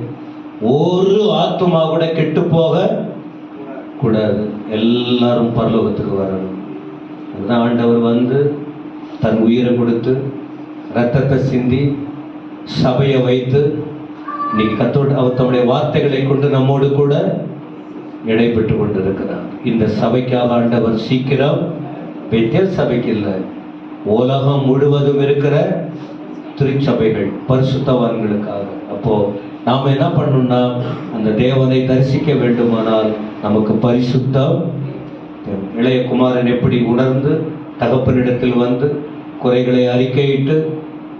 ஒரு ஆத்மா கூட கெட்டு போக கூடாது, எல்லாரும் பரலோகத்துக்கு வரணும். அதுதான் ஆண்டவர் வந்து தன் உயிரை கொடுத்து ரத்தத்தை சிந்தி சபையை வைத்து இன்னைக்கு அவர் தம்முடைய வார்த்தைகளை கொண்டு நம்மோடு கூட இடைப்பட்டு கொண்டிருக்கிறார். இந்த சபைக்காக ஆண்டவர் சீக்கிரம் பெத்தேல் சபைக்கு இல்லை, உலகம் முழுவதும் இருக்கிற திருச்சபைகள் பரிசுத்தவான்களுக்காக. அப்போ நாம் என்ன பண்ணணும்னா, அந்த தேவனை தரிசிக்க வேண்டுமானால் நமக்கு பரிசுத்தம். இளைய குமாரன் எப்படி உணர்ந்து தகப்பனிடத்தில் வந்து குறைகளை அறிக்கையிட்டு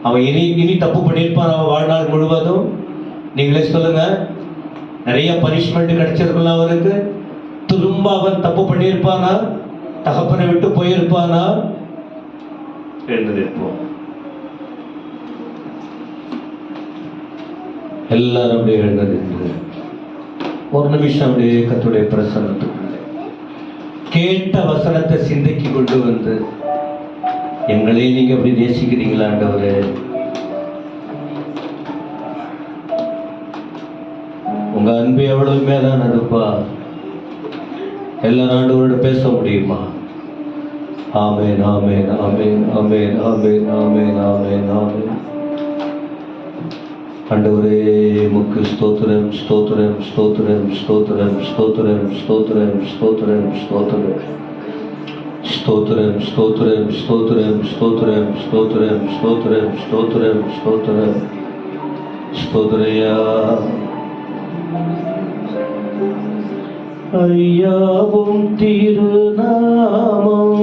அவன் இனி தப்பு பண்ணியிருப்பான் அவன் வாழ்நாள் முழுவதும். நீங்களே சொல்லுங்க, நிறைய பனிஷ்மெண்ட் கிடைச்சிருக்குல்ல அவருக்கு. திரும்ப அவன் தப்பு பண்ணியிருப்பானா, தகப்பனை விட்டு போயிருப்பானா? எழுந்திருப்போம் எல்லாரும் அப்படியே எழுந்திருந்து ஒரு நிமிஷம் அப்படியே கர்த்தருடைய பிரசன்னத்துக்குள்ளே கேட்ட வசனத்தை சிந்தைக்கு கொண்டு வந்து, எங்களே நீங்க அப்படி நேசிக்கிறீங்களா ஆண்டவரே? உங்க அன்பு எவ்வளவு மேலானதுப்பா. எல்லா ஆண்டவரோட பேச முடியுமா? ஆமென் ஆமென் ஆமென் ஆமென் ஆமென் ஆமென் ஆமென் ஆமென். ஆண்டவரே உமக்கு ஸ்தோத்திரம் ஸ்தோத்திரம் ஸ்தோத்திரம் ஸ்தோத்திரம் ஸ்தோத்திரம் ஸ்தோத்திரம் ஸ்தோத்திரம் ஸ்தோத்திரம் ஸ்தோத்திரம் ஸ்தோத்திரம் ஸ்தோத்திரம் ஸ்தோத்திரம் ஸ்தோத்திரம் ஸ்தோத்திரம் ஸ்தோத்திரம் ஸ்தோத்திரம் ஸ்தோத்திரையா. ஐயாவும் திருநாமம்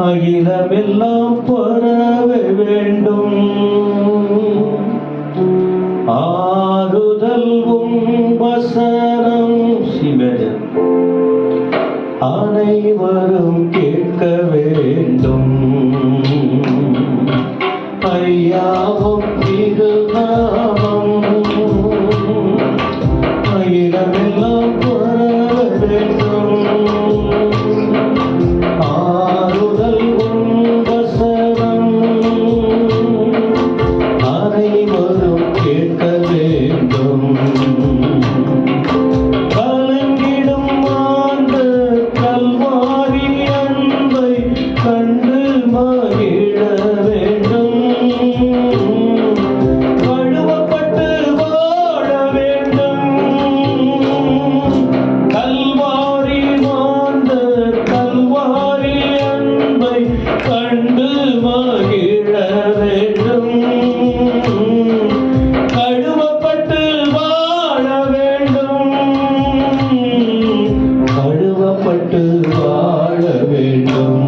அகிலமெல்லாம் பரவ வேண்டும். ஆறுதல் வசனம் சிவன் அனைவரும் கேட்க வேண்டும். ஐயாவும் திருநாமம் அகிலமெல்லாம் பரவ வேண்டும். ஆறுதல் வசனம் அனைவரும் கேட்க வேண்டும். கலங்கிடும் ஆண்ட கல்வாரி அன்பை கண்டு மகிழ வேண்டும். கழுவப்பட்டு வாழ வேண்டும். கல்வாரி மாண்ட கல்வாரி அன்பை கண்டு மகிழ வேண்டும். கழுவப்பட்டு வாழ வேண்டும். கழுவப்பட்டு வாழ வேண்டும்.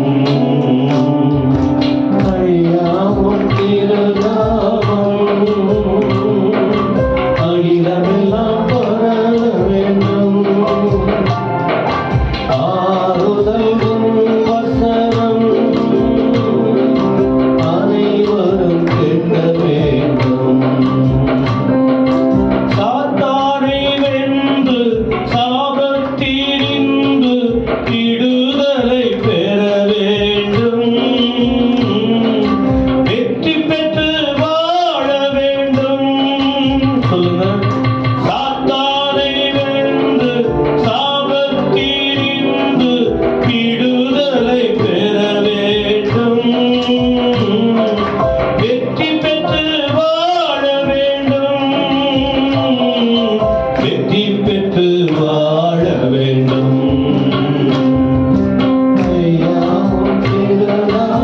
ஐயாவும் திருநாமம் அகிலமெல்லாம் பரவ வேண்டும். ஆறுதல் வசனம் அனைவரும் கேட்க வேண்டும். சாத்தானை வென்று சாபத்திலிருந்து விடுதலை பெற வேண்டும். வெற்றி பெற்று வாழ வேண்டும். சொல்லுங்க. சாத்தானை வென்று சாபத்திலிருந்து விடுதலை பெற வேண்டும். வெற்றி பெற்று வாழ வேண்டும். வெற்றி பெற்று வாழ வேண்டும். ஐயாவும் திருநாமம்